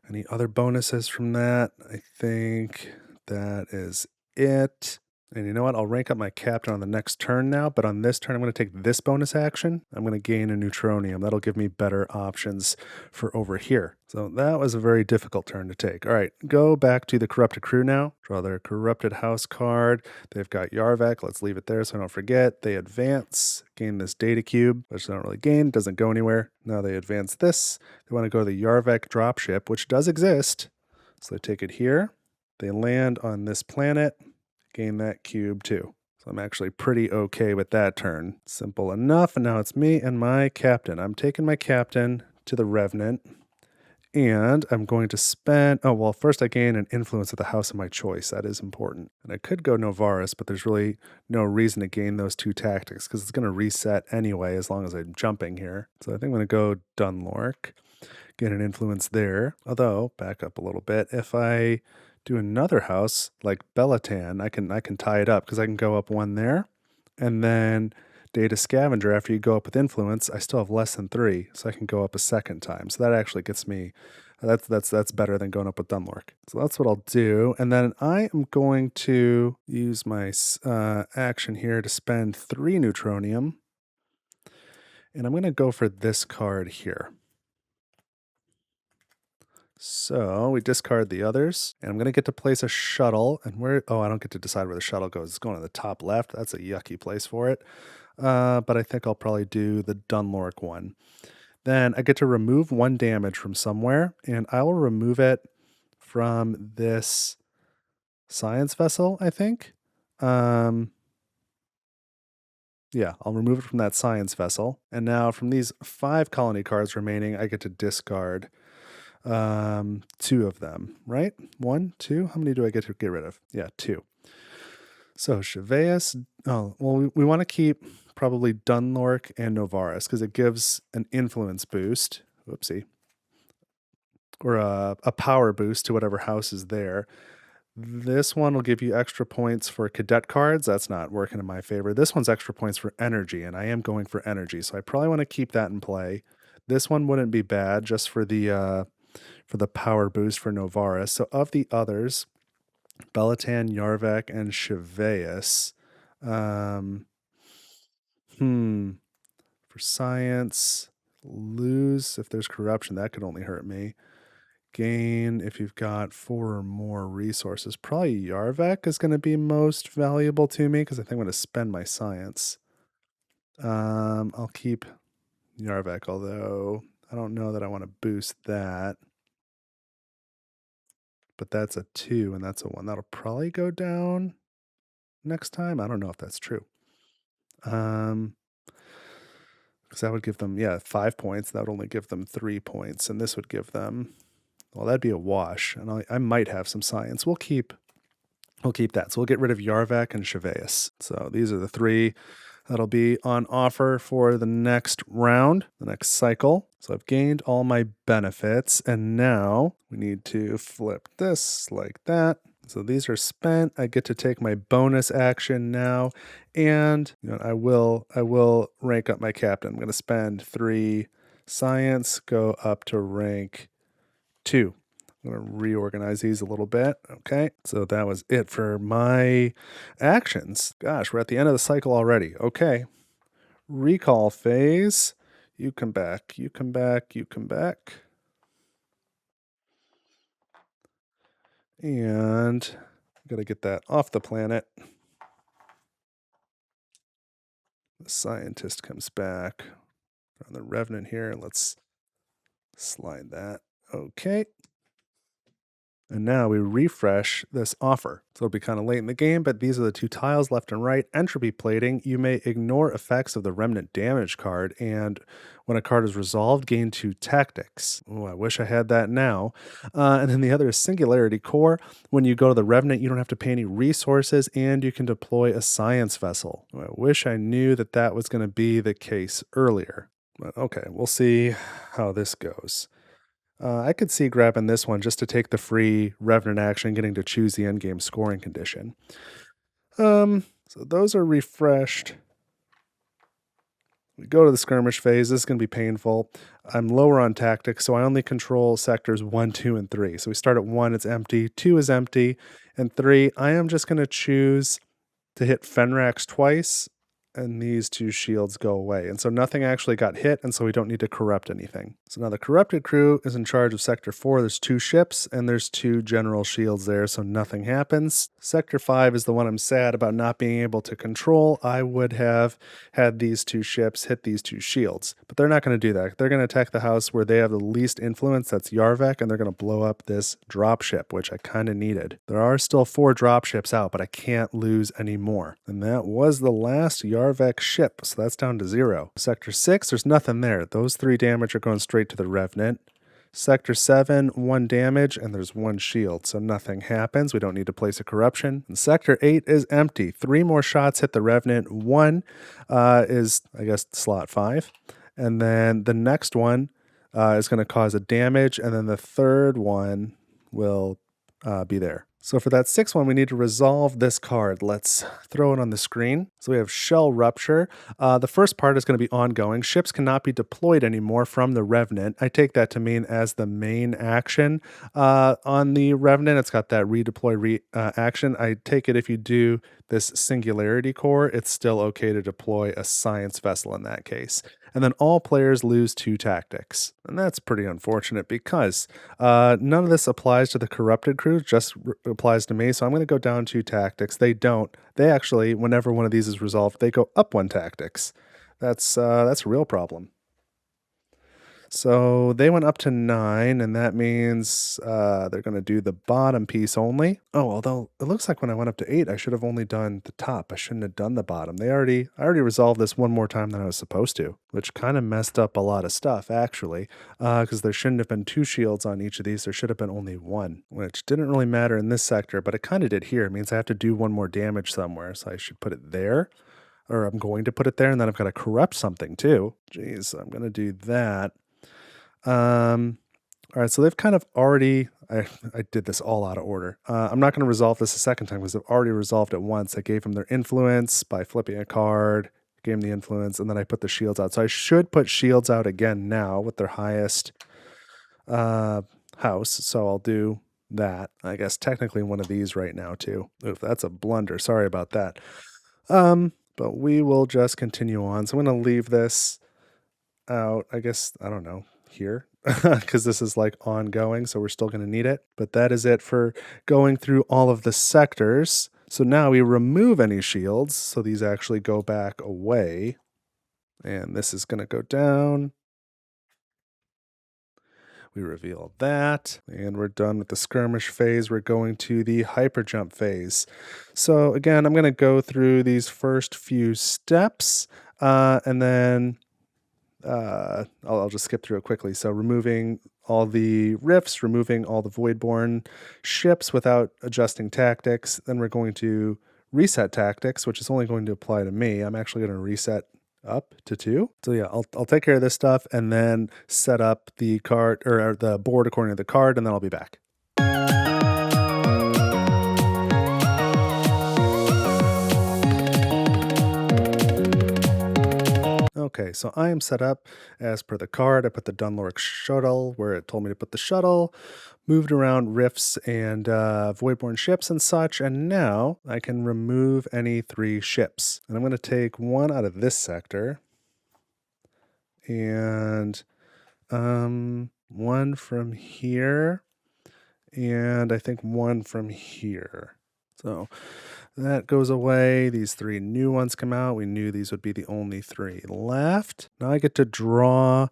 Any other bonuses from that? I think that is it. And you know what? I'll rank up my captain on the next turn now, but on this turn, I'm going to take this bonus action. I'm going to gain a neutronium. That'll give me better options for over here. So that was a very difficult turn to take. All right, go back to the corrupted crew now. Draw their corrupted house card. They've got Yarvek. Let's leave it there so I don't forget. They advance, gain this data cube, which they don't really gain, doesn't go anywhere. Now they advance this. They want to go to the Yarvek dropship, which does exist. So they take it here. They land on this planet. Gain that cube too. So I'm actually pretty okay with that turn. Simple enough, and now it's me and my captain. I'm taking my captain to the Revenant, and I'm going to spend... Oh, well, first I gain an influence of the house of my choice. That is important. And I could go Novaris, but there's really no reason to gain those two tactics because it's going to reset anyway as long as I'm jumping here. So I think I'm going to go Dunlork, get an influence there. Although, back up a little bit, if I do another house like Belatan, I can tie it up because I can go up one there, and then Data Scavenger, after you go up with influence, I still have less than 3, so I can go up a second time. So that actually gets me... That's better than going up with Dunlork. So that's what I'll do. And then I am going to use my action here to spend 3 Neutronium. And I'm going to go for this card here. So we discard the others, and I'm going to get to place a shuttle. And where... Oh, I don't get to decide where the shuttle goes. It's going to the top left. That's a yucky place for it. But I think I'll probably do the Dunlork one. Then I get to remove 1 damage from somewhere, and I will remove it from this science vessel, I think. Yeah, I'll remove it from that science vessel. And now from these 5 colony cards remaining, I get to discard 2 of them, right? 1, 2. How many do I get to get rid of? Yeah, 2. So Cheveus... Oh, well, we want to keep probably Dunlork and Novaris because it gives an influence boost. Whoopsie. Or a power boost to whatever house is there. This one will give you extra points for cadet cards. That's not working in my favor. This one's extra points for energy, and I am going for energy, so I probably want to keep that in play. This one wouldn't be bad just for the power boost for Novaris. So of the others, Belatan, Yarvak, and Cheveus. For science, lose if there's corruption. That could only hurt me. Gain if you've got 4 or more resources. Probably Yarvak is going to be most valuable to me because I think I'm going to spend my science. I'll keep Yarvak, although I don't know that I want to boost that. But that's a 2 and that's a 1. That'll probably go down next time. I don't know if that's true. Because that would give them, 5 points. That would only give them 3 points. And this would give them... Well, that'd be a wash, and I might have some science. We'll keep that. So we'll get rid of Yarvak and Cheveus. So these are the 3 that'll be on offer for the next round, the next cycle. So I've gained all my benefits, and now we need to flip this like that. So these are spent. I get to take my bonus action now, and I will rank up my captain. I'm going to spend 3 science, go up to rank 2. I'm going to reorganize these a little bit. Okay, so that was it for my actions. Gosh, we're at the end of the cycle already. Okay, recall phase. You come back, you come back, you come back. And got to get that off the planet. The scientist comes back on the Revenant here. Let's slide that. Okay. And now we refresh this offer. So it'll be kind of late in the game, but these are the 2 tiles left and right. Entropy plating. You may ignore effects of the Remnant damage card, and when a card is resolved, gain 2 tactics. Oh, I wish I had that now. And then the other is Singularity Core. When you go to the Revenant, you don't have to pay any resources, and you can deploy a science vessel. I wish I knew that that was going to be the case earlier. But okay, we'll see how this goes. I could see grabbing this one just to take the free Revenant action, getting to choose the endgame scoring condition. So those are refreshed. We go to the skirmish phase. This is going to be painful. I'm lower on tactics, so I only control sectors 1, 2, and 3. So we start at 1, it's empty. 2 is empty. And 3, I am just going to choose to hit Fenrax twice and these 2 shields go away. And so nothing actually got hit, and so we don't need to corrupt anything. So now the corrupted crew is in charge of Sector 4. There's 2 ships, and there's 2 general shields there, so nothing happens. Sector 5 is the one I'm sad about not being able to control. I would have had these 2 ships hit these 2 shields, but they're not going to do that. They're going to attack the house where they have the least influence, that's Yarvek, and they're going to blow up this dropship, which I kind of needed. There are still 4 dropships out, but I can't lose any more. And that was the last Yarvek ship, so that's down to 0. Sector 6, there's nothing there. Those 3 damage are going straight to the Revenant. Sector 7, 1 damage, and there's 1 shield, so nothing happens. We don't need to place a corruption. And Sector 8 is empty. 3 more shots hit the Revenant. 1 is, I guess, slot 5. And then the next one is going to cause a damage, and then the third one will be there. So for that 6th one, we need to resolve this card. Let's throw it on the screen. So we have Shell Rupture. The first part is going to be ongoing. Ships cannot be deployed anymore from the Revenant. I take that to mean as the main action. On the Revenant, it's got that redeploy action. I take it if you do this Singularity Core, it's still okay to deploy a science vessel in that case. And then all players lose 2 tactics. And that's pretty unfortunate because none of this applies to the corrupted crew, just applies to me. So I'm going to go down 2 tactics. They don't. They actually, whenever one of these is resolved, they go up 1 tactics. That's a real problem. So they went up to 9, and that means they're going to do the bottom piece only. Oh, although it looks like when I went up to 8, I should have only done the top. I shouldn't have done the bottom. I already resolved this 1 more time than I was supposed to, which kind of messed up a lot of stuff, actually, because there shouldn't have been 2 shields on each of these. There should have been only 1, which didn't really matter in this sector, but it kind of did here. It means I have to do 1 more damage somewhere, so I should put it there. Or I'm going to put it there, and then I've got to corrupt something, too. Jeez, I'm going to do that. All right, so they've kind of already, I did this all out of order. I'm not going to resolve this a second time because they've already resolved it once. I gave them their influence by flipping a card, gave them the influence, and then I put the shields out. So I should put shields out again now with their highest house. So I'll do that. I guess technically one of these right now too. Oof, that's a blunder. Sorry about that. But we will just continue on. So I'm going to leave this out, I guess, I don't know, here because this is like ongoing, so we're still going to need it. But that is it for going through all of the sectors. So now we remove any shields, so these actually go back away, and this is going to go down. We reveal that, and we're done with the Skirmish Phase. We're going to the Hyperjump Phase. So again, I'm going to go through these first few steps, and then I'll just skip through it quickly. So removing all the rifts, removing all the Voidborn ships without adjusting tactics. Then we're going to reset tactics, which is only going to apply to me. I'm actually going to reset up to 2. So yeah, I'll take care of this stuff and then set up the card or the board according to the card, and then I'll be back. Okay, so I am set up as per the card. I put the Dunlork shuttle where it told me to put the shuttle, moved around rifts and Voidborn ships and such, and now I can remove any 3 ships. And I'm going to take 1 out of this sector, and 1 from here, and I think 1 from here. So that goes away. These 3 new ones come out. We knew these would be the only 3 left. Now I get to draw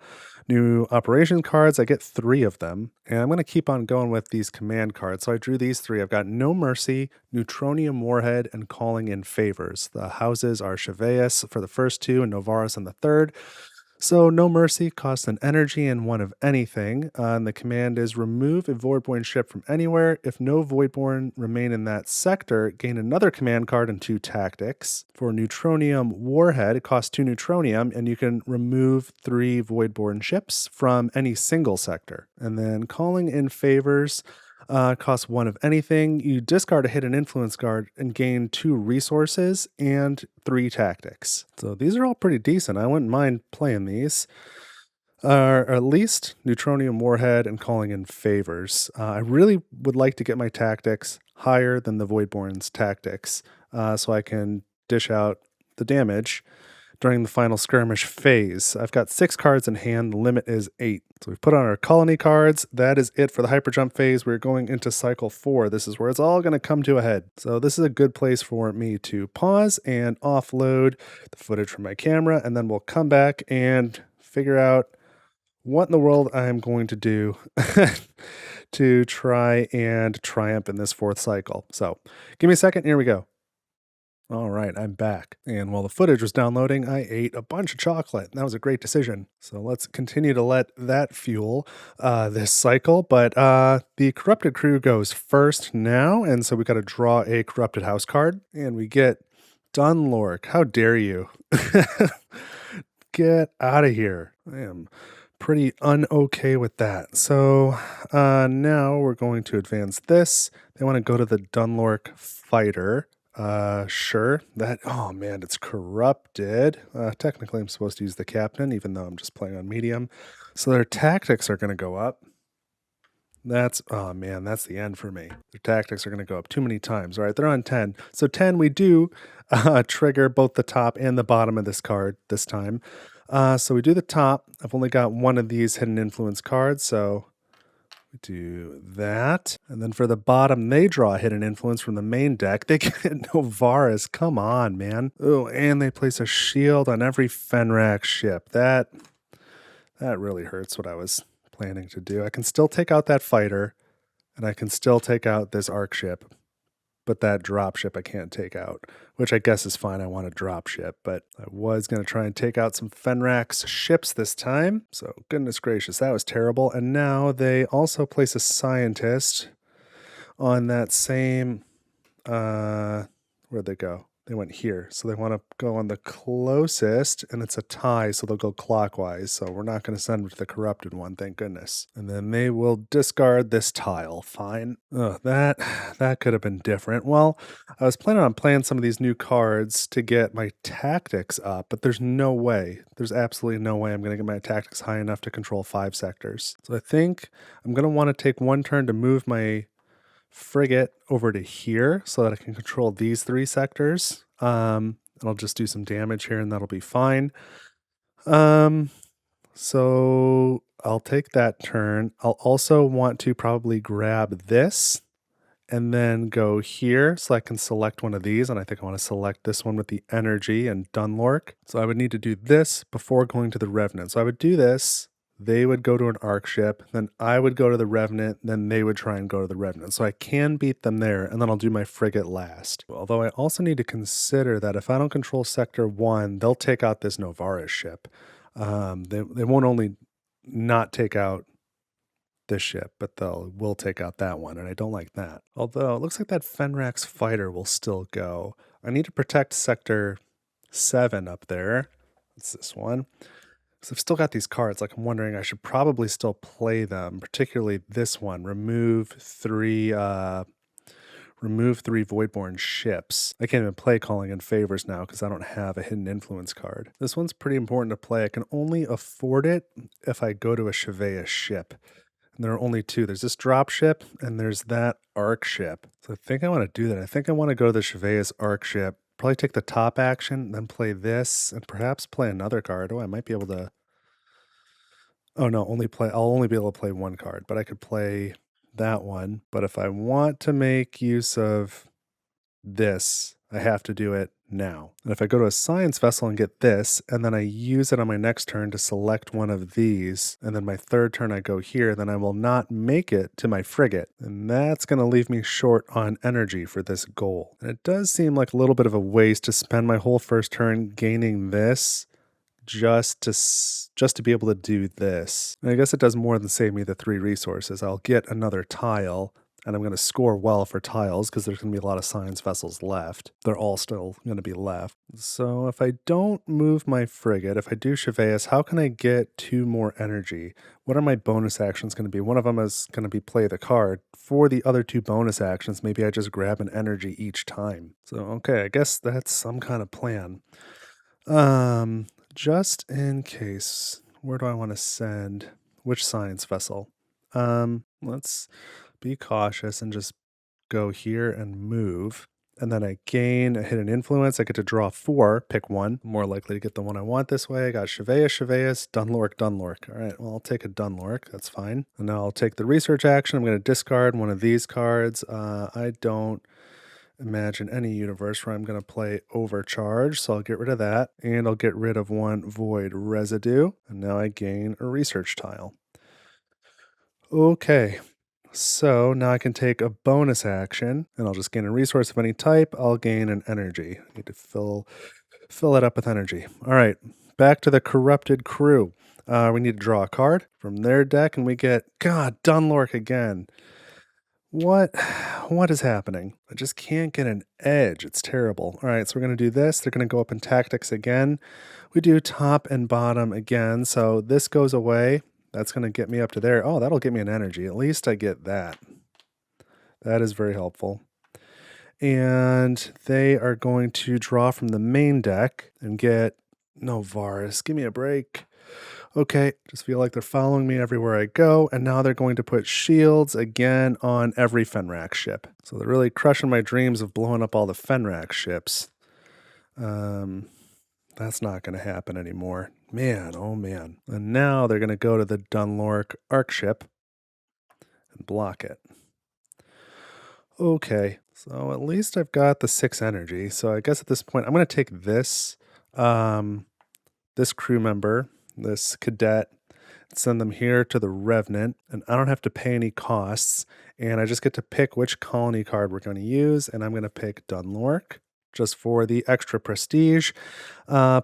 new operation cards. I get 3 of them, and I'm going to keep on going with these command cards. So I drew these 3. I've got No Mercy, Neutronium Warhead, and Calling in Favors. The houses are Cheveus for the first 2 and Novaris on the third. So No Mercy costs an energy and 1 of anything, and the command is remove a Voidborn ship from anywhere. If no Voidborn remain in that sector, gain another command card and 2 tactics. For Neutronium Warhead, it costs 2 Neutronium, and you can remove 3 Voidborn ships from any single sector. And then Calling in Favors costs 1 of anything. You discard a hidden influence card and gain 2 resources and 3 tactics. So these are all pretty decent. I wouldn't mind playing these. Or at least Neutronium Warhead and Calling in Favors. I really would like to get my tactics higher than the Voidborn's tactics, so I can dish out the damage during the final skirmish phase. I've got 6 cards in hand. The limit is 8. So we've put on our colony cards. That is it for the hyperjump phase. We're going into cycle 4. This is where it's all going to come to a head. So this is a good place for me to pause and offload the footage from my camera, and then we'll come back and figure out what in the world I'm going to do to try and triumph in this 4th cycle. So give me a second. Here we go. All right, I'm back. And while the footage was downloading, I ate a bunch of chocolate. And that was a great decision. So let's continue to let that fuel this cycle. But the corrupted crew goes first now. And so we got to draw a corrupted house card. And we get Dunlork. How dare you? Get out of here. I am pretty un-okay with that. So now we're going to advance this. They want to go to the Dunlork fighter. Sure. Oh man, it's corrupted. Technically I'm supposed to use the captain, even though I'm just playing on medium. So their tactics are going to go up. Oh man, that's the end for me. Their tactics are going to go up too many times. All right, they're on 10. So 10, we do trigger both the top and the bottom of this card this time. So we do the top. I've only got one of these hidden influence cards, so we do that. And then for the bottom, they draw a hidden influence from the main deck. They get Novaris. Come on, man. Oh, and they place a shield on every Fenrak ship. That really hurts what I was planning to do. I can still take out that fighter, and I can still take out this arc ship. But that drop ship I can't take out, which I guess is fine. I want a drop ship, but I was going to try and take out some Fenrak's ships this time. So goodness gracious, that was terrible. And now they also place a scientist on that same, where'd they go? They went here. So they want to go on the closest, and it's a tie, so they'll go clockwise. So we're not going to send them to the corrupted one, thank goodness. And then they will discard this tile. Fine. That could have been different. Well, I was planning on playing some of these new cards to get my tactics up, but there's no way. There's absolutely no way I'm going to get my tactics high enough to control 5 sectors. So I think I'm going to want to take one turn to move my frigate over to here so that I can control these 3 sectors. And I'll just do some damage here and that'll be fine. So I'll take that turn. I'll also want to probably grab this and then go here so I can select one of these. And I think I want to select this one with the energy and Dunlork. So I would need to do this before going to the Revenant. So I would do this. They would go to an arc ship, then I would go to the Revenant, then they would try and go to the Revenant. So I can beat them there, and then I'll do my frigate last. Although I also need to consider that if I don't control Sector 1, they'll take out this Novaris ship. They won't only not take out this ship, but will take out that one, and I don't like that. Although it looks like that Fenrak's fighter will still go. I need to protect Sector 7 up there. It's this one. So I've still got these cards, like I'm wondering I should probably still play them, particularly this one, remove 3 Voidborn ships. I can't even play Calling in Favors now because I don't have a hidden influence card. This one's pretty important to play. I can only afford it if I go to a Cheveya ship. And there are only 2. There's this drop ship and there's that arc ship. So I think I want to do that. I think I want to go to the Cheveya's arc ship. Probably take the top action, then play this, and perhaps play another card. Oh, I might be able to... Oh no, I'll only be able to play 1 card, but I could play that one. But if I want to make use of this, I have to do it now. And if I go to a science vessel and get this, and then I use it on my next turn to select one of these, and then my 3rd turn I go here, then I will not make it to my frigate. And that's going to leave me short on energy for this goal. And it does seem like a little bit of a waste to spend my whole first turn gaining this just to be able to do this. And I guess it does more than save me the 3 resources. I'll get another tile, and I'm going to score well for tiles because there's going to be a lot of science vessels left. They're all still going to be left. So if I don't move my frigate, if I do Cheveya's, how can I get 2 more energy? What are my bonus actions going to be? One of them is going to be play the card. For the other 2 bonus actions, maybe I just grab an energy each time. So, okay, I guess that's some kind of plan. Just in case, where do I want to send? Which science vessel? Let's be cautious and just go here and move. and then I gain a hidden influence. I get to draw 4, pick one. More likely to get the one I want this way. I got Cheveus, Dunlork, Dunlork. All right, well, I'll take a Dunlork. That's fine. And now I'll take the research action. I'm going to discard one of these cards. I don't imagine any universe where I'm going to play Overcharge, so I'll get rid of that. And I'll get rid of one Void Residue. And now I gain a research tile. Okay. So now I can take a bonus action, and I'll just gain a resource of any type. I'll gain an energy. I need to fill it up with energy. All right, back to the Corrupted Crew. We need to draw a card from their deck, and we get, God, Dunlork again. What is happening? I just can't get an edge. It's terrible. All right, so we're going to do this. They're going to go up in tactics again. We do top and bottom again, so this goes away. That's going to get me up to there. Oh, that'll get me an energy. At least I get that. That is very helpful. And they are going to draw from the main deck and get Novaris. Give me a break. Okay, just feel like they're following me everywhere I go. And now they're going to put shields again on every Fenrax ship. So they're really crushing my dreams of blowing up all the Fenrax ships. That's not going to happen anymore. Man, oh man. And now they're going to go to the Dunlork Arc ship and block it. Okay, so at least I've got the 6 energy. So I guess at this point, I'm going to take this, this crew member, this cadet, send them here to the Revenant, and I don't have to pay any costs. And I just get to pick which colony card we're going to use, and I'm going to pick Dunlork, just for the extra prestige,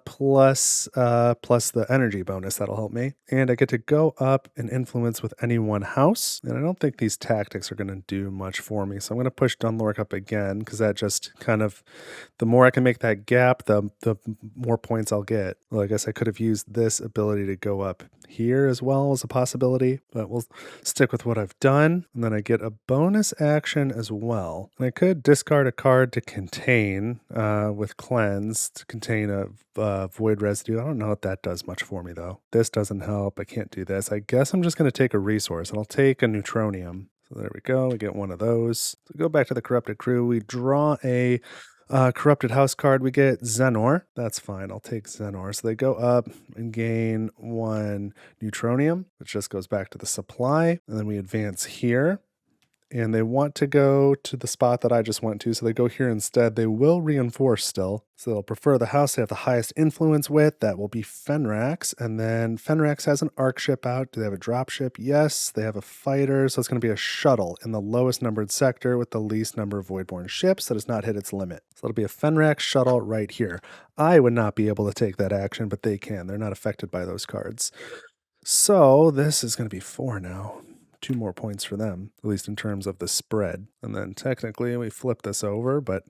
plus the energy bonus. That'll help me. And I get to go up and influence with any one house. And I don't think these tactics are going to do much for me. So I'm going to push Dunlork up again, because that just kind of, the more I can make that gap, the more points I'll get. Well, I guess I could have used this ability to go up here as well as a possibility, but we'll stick with what I've done. And then I get a bonus action as well. And I could discard a card to contain with Cleanse to contain a Void Residue. I don't know if that does much for me, though. This doesn't help. I can't do this. I guess I'm just going to take a resource, and I'll take a Neutronium. So there we go. We get one of those. So go back to the Corrupted Crew. We draw a Corrupted House card. We get Xenor. That's fine. I'll take Xenor. So they go up and gain 1 Neutronium, which just goes back to the supply. And then we advance here. And they want to go to the spot that I just went to, so they go here instead. They will reinforce still, so they'll prefer the house they have the highest influence with. That will be Fenrax, and then Fenrax has an arc ship out. Do they have a drop ship? Yes, they have a fighter, so it's going to be a shuttle in the lowest numbered sector with the least number of Voidborn ships that has not hit its limit. So it'll be a Fenrax shuttle right here. I would not be able to take that action, but they can. They're not affected by those cards. So this is going to be 4 now. 2 more points for them, at least in terms of the spread. And then technically we flip this over, but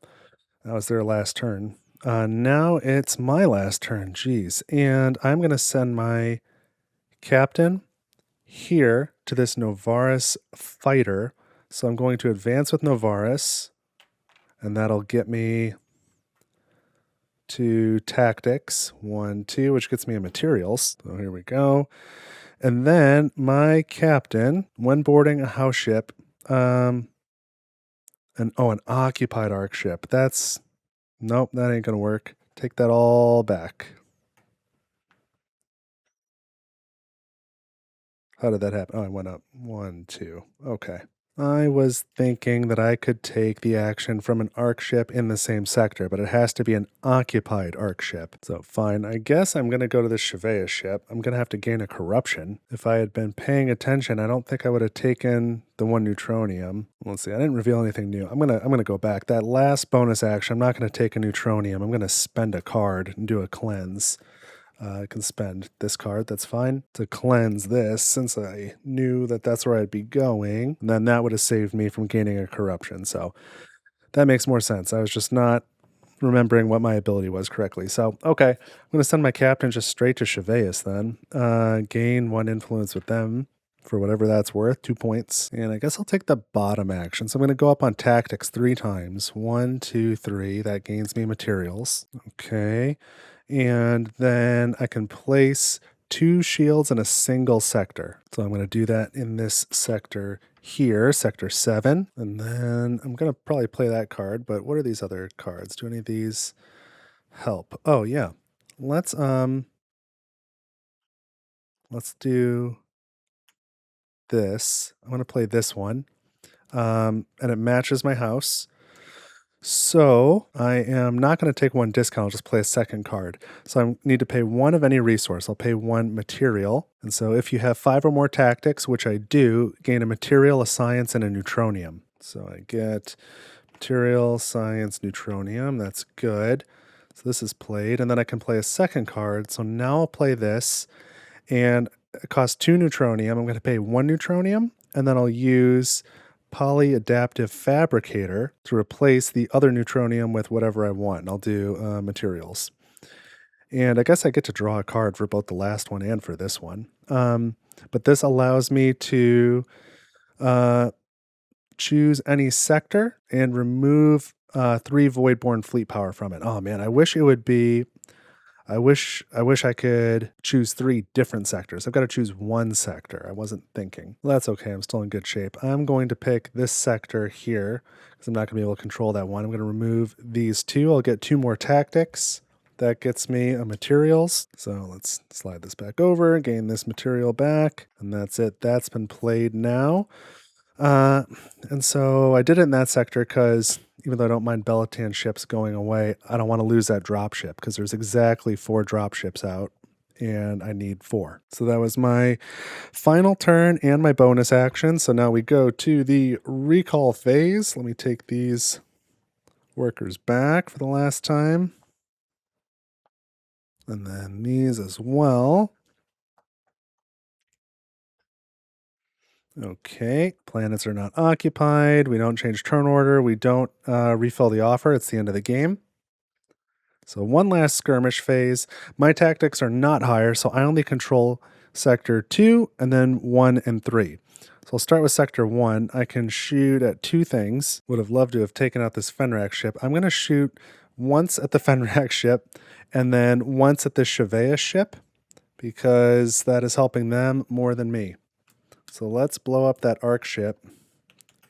that was their last turn. Now it's my last turn, geez. And I'm going to send my captain here to this Novaris fighter. So I'm going to advance with Novaris, and that'll get me to tactics, 1, 2, which gets me a materials. So here we go. And then my captain, when boarding a house ship, an occupied arc ship. Nope, that ain't gonna work. Take that all back. How did that happen? Oh, I went up 1, 2. Okay. I was thinking that I could take the action from an arc ship in the same sector, but it has to be an occupied arc ship. So fine, I guess I'm going to go to the Cheveus ship. I'm going to have to gain a corruption. If I had been paying attention, I don't think I would have taken the 1 Neutronium. Let's see, I didn't reveal anything new. I'm gonna go back. That last bonus action, I'm not going to take a Neutronium. I'm going to spend a card and do a cleanse. I can spend this card, that's fine, to cleanse this, since I knew that that's where I'd be going. And then that would have saved me from gaining a corruption. So that makes more sense. I was just not remembering what my ability was correctly. So, okay, I'm going to send my captain just straight to Cheveus then. Gain 1 influence with them for whatever that's worth, 2 points. And I guess I'll take the bottom action. So I'm going to go up on tactics 3 times. 1, 2, 3. That gains me materials. Okay. And then I can place 2 shields in a single sector. So I'm going to do that in this sector here, sector 7. And then I'm going to probably play that card, but what are these other cards? Do any of these help? Oh, yeah. Let's do this. I'm going to play this one. And it matches my house. So I am not going to take 1 discount. I'll just play a second card. So I need to pay 1 of any resource. I'll pay 1 material. And so if you have 5 or more tactics, which I do, gain a material, a science, and a neutronium. So I get material, science, neutronium. That's good. So this is played. And then I can play a second card. So now I'll play this. And it costs 2 neutronium. I'm going to pay 1 neutronium. And then I'll use polyadaptive fabricator to replace the other neutronium with whatever I want. I'll do materials. And I guess I get to draw a card for both the last one and for this one. But this allows me to choose any sector and remove 3 Voidborn fleet power from it. Oh man, I wish it would be... I wish I could choose 3 different sectors. I've got to choose 1 sector. I wasn't thinking. Well, that's okay. I'm still in good shape. I'm going to pick this sector here because I'm not going to be able to control that one. I'm going to remove these 2. I'll get 2 more tactics. That gets me a materials. So let's slide this back over, gain this material back, and that's it. That's been played now. And so I did it in that sector because even though I don't mind Belatan ships going away, I don't want to lose that drop ship because there's exactly 4 drop ships out and I need 4. So that was my final turn and my bonus action. So now we go to the recall phase. Let me take these workers back for the last time. And then these as well. Okay, planets are not occupied. We don't change turn order. We don't refill the offer. It's the end of the game. So 1 last skirmish phase. My tactics are not higher, so I only control sector 2 and then 1 and 3. So I'll start with sector 1. I can shoot at 2 things. Would have loved to have taken out this Fenrak ship. I'm going to shoot once at the Fenrak ship and then once at the Chevea ship because that is helping them more than me. So let's blow up that arc ship,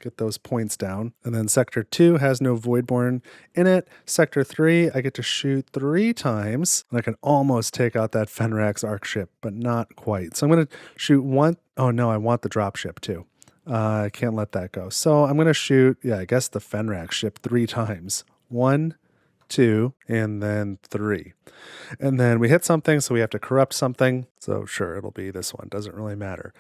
get those points down. And then sector 2 has no Voidborn in it. Sector 3, I get to shoot 3 times. And I can almost take out that Fenrak's arc ship, but not quite. So I'm going to shoot 1. Oh no, I want the drop ship too. I can't let that go. So I'm going to shoot, I guess the Fenrak ship 3 times. 1, 2, and then 3. And then we hit something, so we have to corrupt something. So sure, it'll be this one. Doesn't really matter.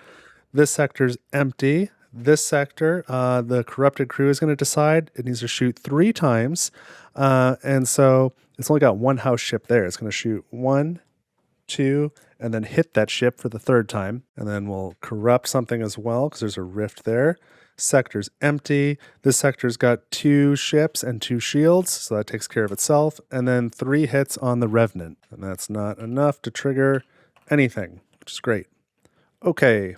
This sector's empty. This sector, the corrupted crew is going to decide. It needs to shoot 3 times. And so it's only got 1 house ship there. It's going to shoot 1, 2, and then hit that ship for the 3rd time. And then we'll corrupt something as well because there's a rift there. Sector's empty. This sector's got 2 ships and 2 shields, so that takes care of itself. And then 3 hits on the Revenant. And that's not enough to trigger anything, which is great. Okay.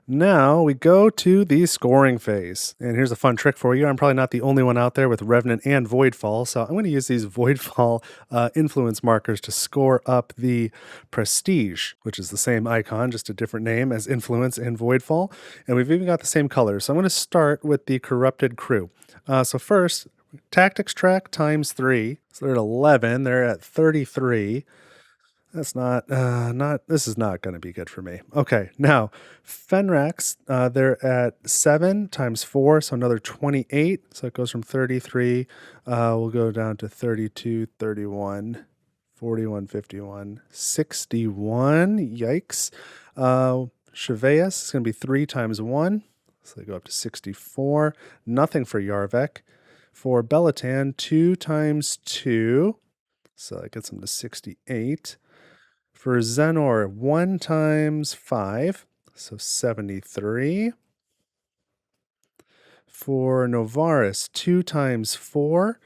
Now we go to the scoring phase. And here's a fun trick for you. I'm probably not the only one out there with Revenant and Voidfall, so I'm going to use these Voidfall influence markers to score up the Prestige, which is the same icon, just a different name as Influence and Voidfall. And we've even got the same colors. So I'm going to start with the Corrupted Crew. So first, Tactics track times 3. So they're at 11. They're at 33. That's this is not going to be good for me. Okay, now, Fenrax, they're at 7 times 4, so another 28. So it goes from 33, we'll go down to 32, 31, 41, 51, 61. Yikes. Cheveas is going to be 3 times 1, so they go up to 64. Nothing for Yarvek. For Belatan, 2 times 2, so that gets them to 68. For Xenor, 1 times 5, so 73. For Novaris, 2 times 4,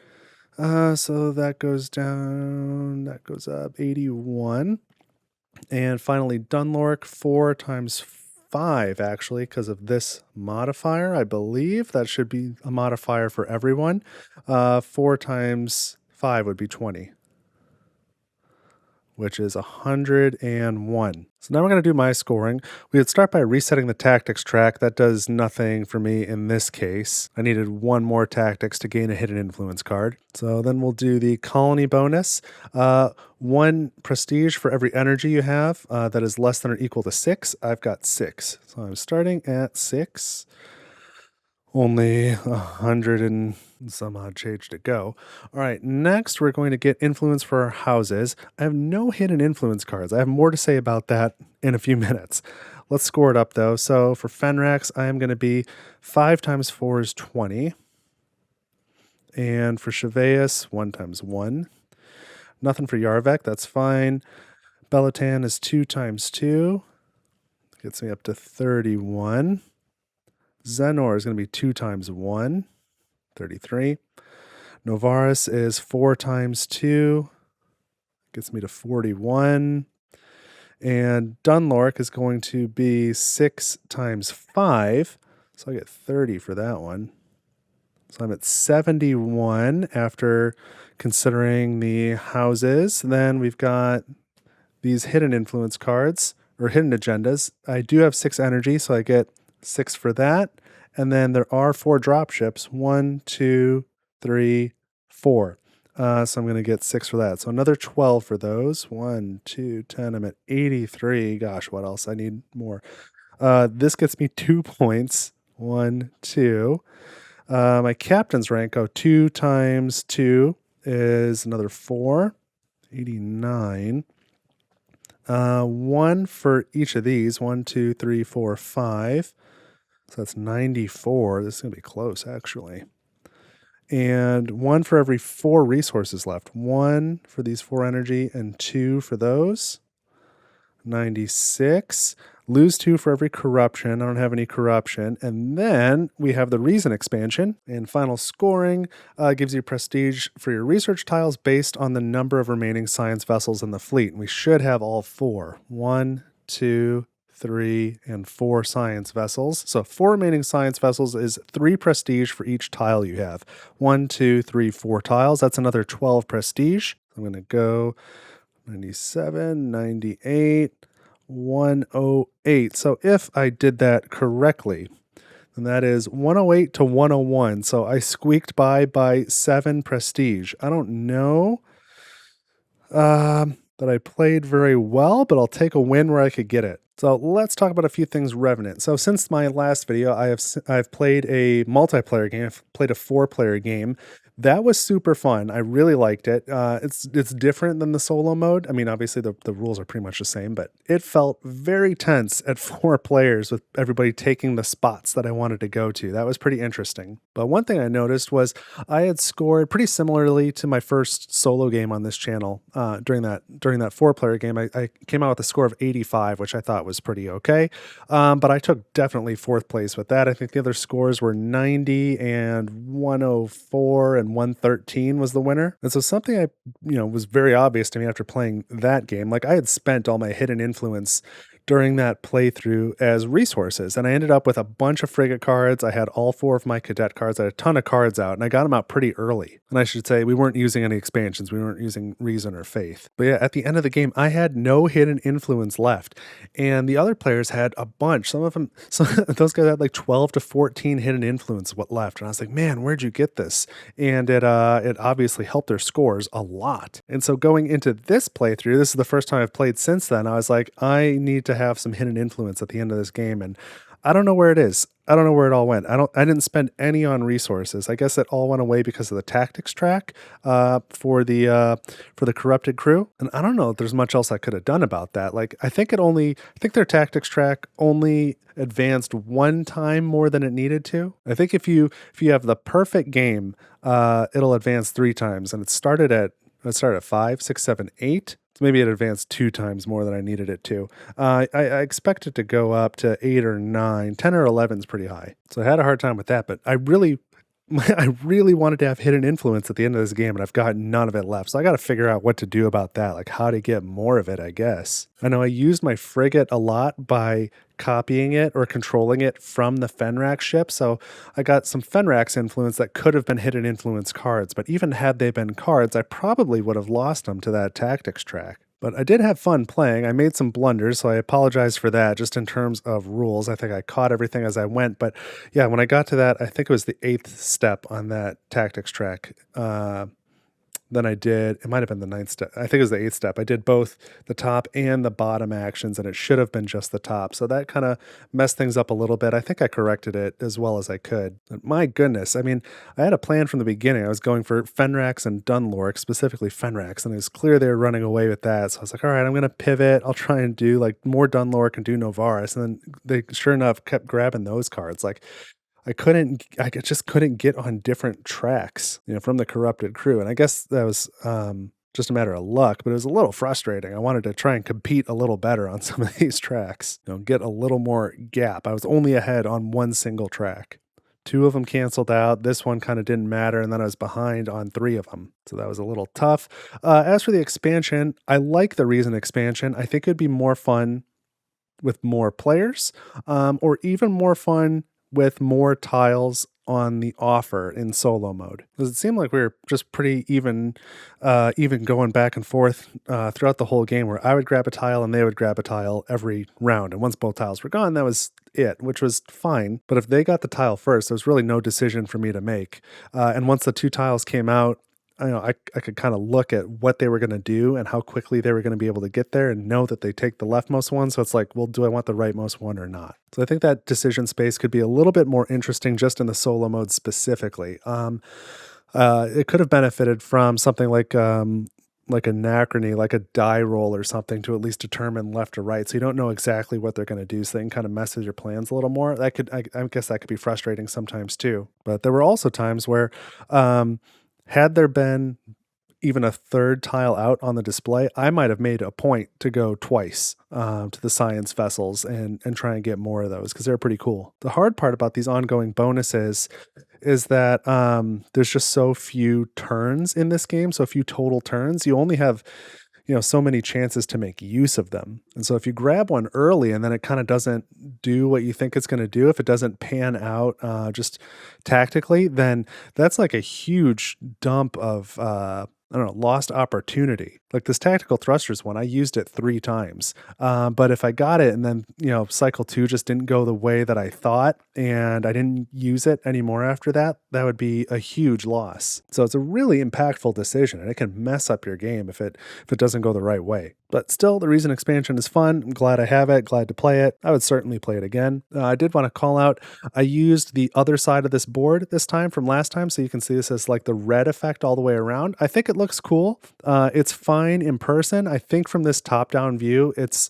so that goes down, that goes up 81. And finally, Dunlork, 4 times 5, actually, because of this modifier, I believe. That should be a modifier for everyone. 4 times 5 would be 20. which is 101. So now we're going to do my scoring. We would start by resetting the tactics track. That does nothing for me in this case. I needed one more tactics to gain a hidden influence card. So then we'll do the colony bonus. 1 prestige for every energy you have that is less than or equal to 6. I've got 6. So I'm starting at 6. Only 100 and some odd change to go. All right, next we're going to get influence for our houses. I have no hidden influence cards. I have more to say about that in a few minutes. Let's score it up though. So for Fenrax, I am going to be 5 times 4 is 20. And for Cheveus, 1 times 1. Nothing for Yarvek, that's fine. Belatan is 2 times 2. Gets me up to 31. Zenor is going to be 2 times 1, 33. Novaris is 4 times 2, gets me to 41. And Dunlork is going to be 6 times 5, so I get 30 for that one. So I'm at 71 after considering the houses. Then we've got these hidden influence cards, or hidden agendas. I do have 6 energy, so I get 6 for that. And then there are 4 drop ships. 1, 2, 3, 4. So I'm going to get 6 for that. So another 12 for those. 1, 2, 10. I'm at 83. Gosh, what else? I need more. This gets me 2 points. 1, 2. My captain's rank, 2 times 2 is another 4. 89. 1 for each of these. 1, 2, 3, 4, 5. So that's 94. This is going to be close, actually. And 1 for every 4 resources left. 1 for these 4 energy and 2 for those. 96. Lose 2 for every corruption. I don't have any corruption. And then we have the reason expansion. And final scoring gives you prestige for your research tiles based on the number of remaining science vessels in the fleet. And we should have all 4. 1, 2, 3, and 4 science vessels. So 4 remaining science vessels is 3 prestige for each tile you have. 1, 2, 3, 4 tiles. That's another 12 prestige. I'm going to go 97, 98, 108. So if I did that correctly, then that is 108 to 101. So I squeaked by 7 prestige. I don't know that I played very well, but I'll take a win where I could get it. So let's talk about a few things Revenant. So since my last video, I've played a multiplayer game. I've played a 4-player game. That was super fun. I really liked it. It's different than the solo mode. I mean, obviously the rules are pretty much the same, but it felt very tense at 4 players with everybody taking the spots that I wanted to go to. That was pretty interesting. But one thing I noticed was I had scored pretty similarly to my first solo game on this channel. During that 4-player game, I came out with a score of 85, which I thought was pretty okay. But I took definitely 4th place with that. I think the other scores were 90 and 104 and 113 was the winner. And so something I, was very obvious to me after playing that game, like I had spent all my hidden influence during that playthrough as resources. And I ended up with a bunch of frigate cards. I had all 4 of my cadet cards. I had a ton of cards out, and I got them out pretty early. And I should say, we weren't using any expansions. We weren't using Reason or Faith. But yeah, at the end of the game, I had no hidden influence left. And the other players had a bunch. Some of them, those guys had like 12 to 14 hidden influence left. And I was like, man, where'd you get this? And it obviously helped their scores a lot. And so going into this playthrough, this is the first time I've played since then, I was like, I need to have some hidden influence at the end of this game, and I don't know where it is. I don't know where it all went. I didn't spend any on resources. I guess it all went away because of the tactics track for the corrupted crew, and I don't know if there's much else I could have done about that. Like I think their tactics track only advanced 1 time more than it needed to. I think if you have the perfect game, it'll advance 3 times, and it started at 5, 6, 7, 8. So maybe it advanced 2 times more than I needed it to. I expect it to go up to 8 or 9. 10 or 11 is pretty high. So I had a hard time with that, but I really wanted to have hidden influence at the end of this game, and I've got none of it left. So I got to figure out what to do about that, like how to get more of it, I guess. I know I used my frigate a lot by copying it or controlling it from the Fenrax ship. So I got some Fenrax influence that could have been hidden influence cards, but even had they been cards, I probably would have lost them to that tactics track. But I did have fun playing. I made some blunders, so I apologize for that just in terms of rules. I think I caught everything as I went. But yeah, when I got to that, I think it was the eighth step on that tactics track. Then I did, it might have been the ninth step. I think it was the eighth step. I did both the top and the bottom actions, and it should have been just the top. So that kind of messed things up a little bit. I think I corrected it as well as I could. But my goodness, I mean, I had a plan from the beginning. I was going for Fenrax and Dunlork, specifically Fenrax, and it was clear they were running away with that. So I was like, all right, I'm going to pivot. I'll try and do like more Dunlork and do Novaris. And then they, sure enough, kept grabbing those cards. Like, I just couldn't get on different tracks, from the corrupted crew. And I guess that was just a matter of luck, but it was a little frustrating. I wanted to try and compete a little better on some of these tracks, get a little more gap. I was only ahead on one single track. Two of them canceled out. This one kind of didn't matter. And then I was behind on three of them. So that was a little tough. As for the expansion, I like the Reason expansion. I think it'd be more fun with more players, or even more fun with more tiles on the offer in solo mode. Because it seemed like we were just pretty even going back and forth throughout the whole game, where I would grab a tile and they would grab a tile every round. And once both tiles were gone, that was it, which was fine. But if they got the tile first, there was really no decision for me to make. And once the two tiles came out, I could kind of look at what they were going to do and how quickly they were going to be able to get there and know that they take the leftmost one. So it's like, well, do I want the rightmost one or not? So I think that decision space could be a little bit more interesting just in the solo mode specifically. It could have benefited from something like anachrony, like a die roll or something, to at least determine left or right. So you don't know exactly what they're going to do. So they can kind of mess with your plans a little more. I guess that could be frustrating sometimes too. But there were also times where, had there been even a third tile out on the display, I might have made a point to go twice to the science vessels and try and get more of those, because they're pretty cool. The hard part about these ongoing bonuses is that there's just so few turns in this game, so few total turns. You only have so many chances to make use of them. And so if you grab one early and then it kind of doesn't do what you think it's going to do, if it doesn't pan out just tactically, then that's like a huge dump of lost opportunity. Like this tactical thrusters one, I used it 3 times. But if I got it and then, cycle 2 just didn't go the way that I thought, and I didn't use it anymore after that, that would be a huge loss. So it's a really impactful decision, and it can mess up your game if it doesn't go the right way. But still, the Reason expansion is fun. I'm glad I have it, glad to play it. I would certainly play it again. I did want to call out, I used the other side of this board this time from last time, so you can see this as like the red effect all the way around. I think it looks cool. It's fine in person. I think from this top-down view, it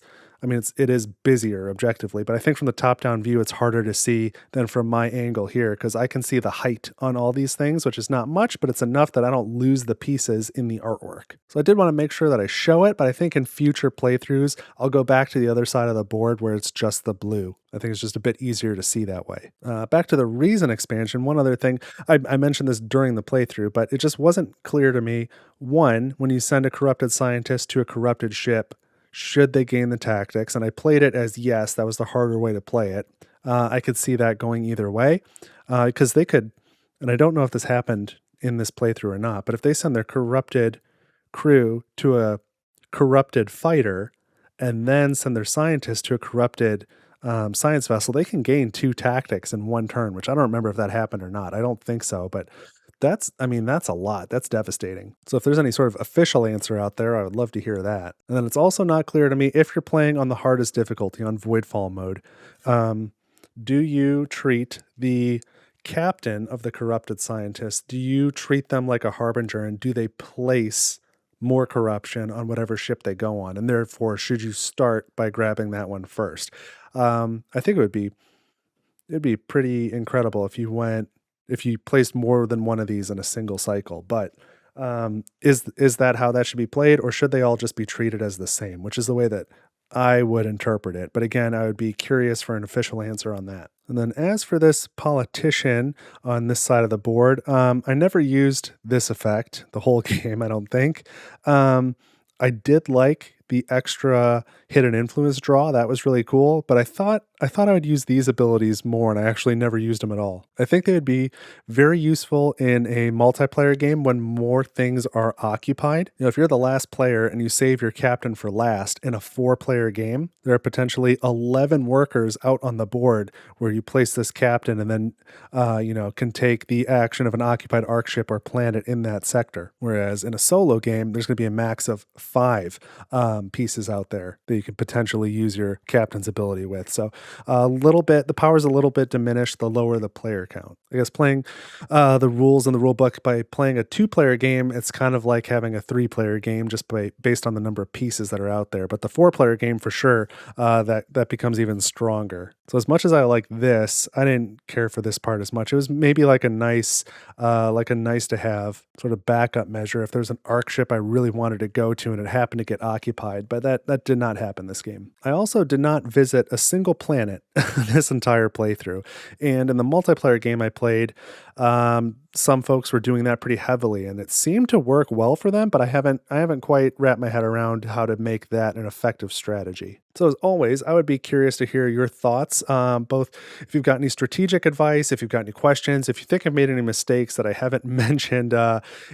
is busier objectively, but I think from the top-down view, it's harder to see than from my angle here, because I can see the height on all these things, which is not much, but it's enough that I don't lose the pieces in the artwork. So I did want to make sure that I show it, but I think in future playthroughs, I'll go back to the other side of the board where it's just the blue. I think it's just a bit easier to see that way. Back to the Reason expansion, one other thing, I mentioned this during the playthrough, but it just wasn't clear to me. One, when you send a corrupted scientist to a corrupted ship, should they gain the tactics? And I played it as yes, that was the harder way to play it. I could see that going either way, because they could, and I don't know if this happened in this playthrough or not, but if they send their corrupted crew to a corrupted fighter and then send their scientist to a corrupted science vessel, they can gain 2 tactics in 1 turn, which I don't remember if that happened or not. I don't think so, but that's a lot. That's devastating. So if there's any sort of official answer out there, I would love to hear that. And then it's also not clear to me, if you're playing on the hardest difficulty, on Voidfall mode, do you treat the captain of the corrupted scientist, do you treat them like a harbinger, and do they place more corruption on whatever ship they go on? And therefore, should you start by grabbing that one first? I think it'd be pretty incredible if you placed more than one of these in a single cycle. But is that how that should be played, or should they all just be treated as the same, which is the way that I would interpret it? But again, I would be curious for an official answer on that. And then as for this politician on this side of the board, I never used this effect the whole game, I don't think. I did like the extra hidden influence draw. That was really cool, but I would use these abilities more, and I actually never used them at all. I think they would be very useful in a multiplayer game when more things are occupied. If you're the last player and you save your captain for last in a 4-player game, there are potentially 11 workers out on the board where you place this captain and then can take the action of an occupied arc ship or planet in that sector. Whereas in a solo game, there's going to be a max of 5 pieces out there that you can potentially use your captain's ability with. So the power's a little bit diminished the lower the player count. I guess playing the rules in the rule book by playing a 2-player game, it's kind of like having a 3-player game just based on the number of pieces that are out there. But the 4-player game for sure, that becomes even stronger. So as much as I like this, I didn't care for this part as much. It was maybe like a nice to have sort of backup measure if there's an arc ship I really wanted to go to and it happened to get occupied, but that did not happen this game. I also did not visit a single planet this entire playthrough. And in the multiplayer game I played, some folks were doing that pretty heavily, and it seemed to work well for them, but I haven't quite wrapped my head around how to make that an effective strategy. So as always, I would be curious to hear your thoughts, both if you've got any strategic advice, if you've got any questions, if you think I've made any mistakes that I haven't mentioned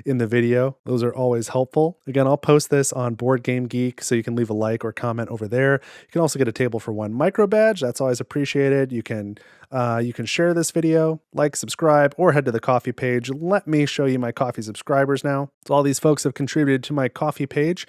in the video. Those are always helpful. Again, I'll post this on Board Game Geek, so you can leave a like or comment over there. You can also get a Table for One micro badge. That's always appreciated. You can share this video, like, subscribe, or head to the Ko-fi page. Let me show you my Ko-fi subscribers now. So all these folks have contributed to my Ko-fi page.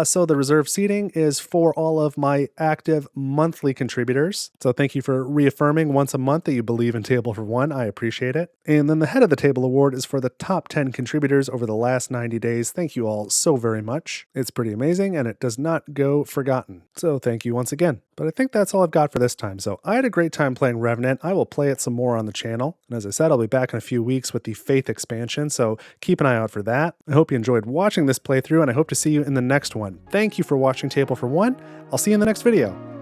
So the reserved seating is for all of my active monthly contributors. So thank you for reaffirming once a month that you believe in Table for One. I appreciate it. And then the Head of the Table Award is for the top 10 contributors over the last 90 days. Thank you all so very much. It's pretty amazing, and it does not go forgotten. So thank you once again. But I think that's all I've got for this time. So I had a great time playing Revenant. I will play it some more on the channel. And as I said, I'll be back in a few weeks with the Faith expansion, so keep an eye out for that. I hope you enjoyed watching this playthrough, and I hope to see you in the next one. Thank you for watching Table for One. I'll see you in the next video.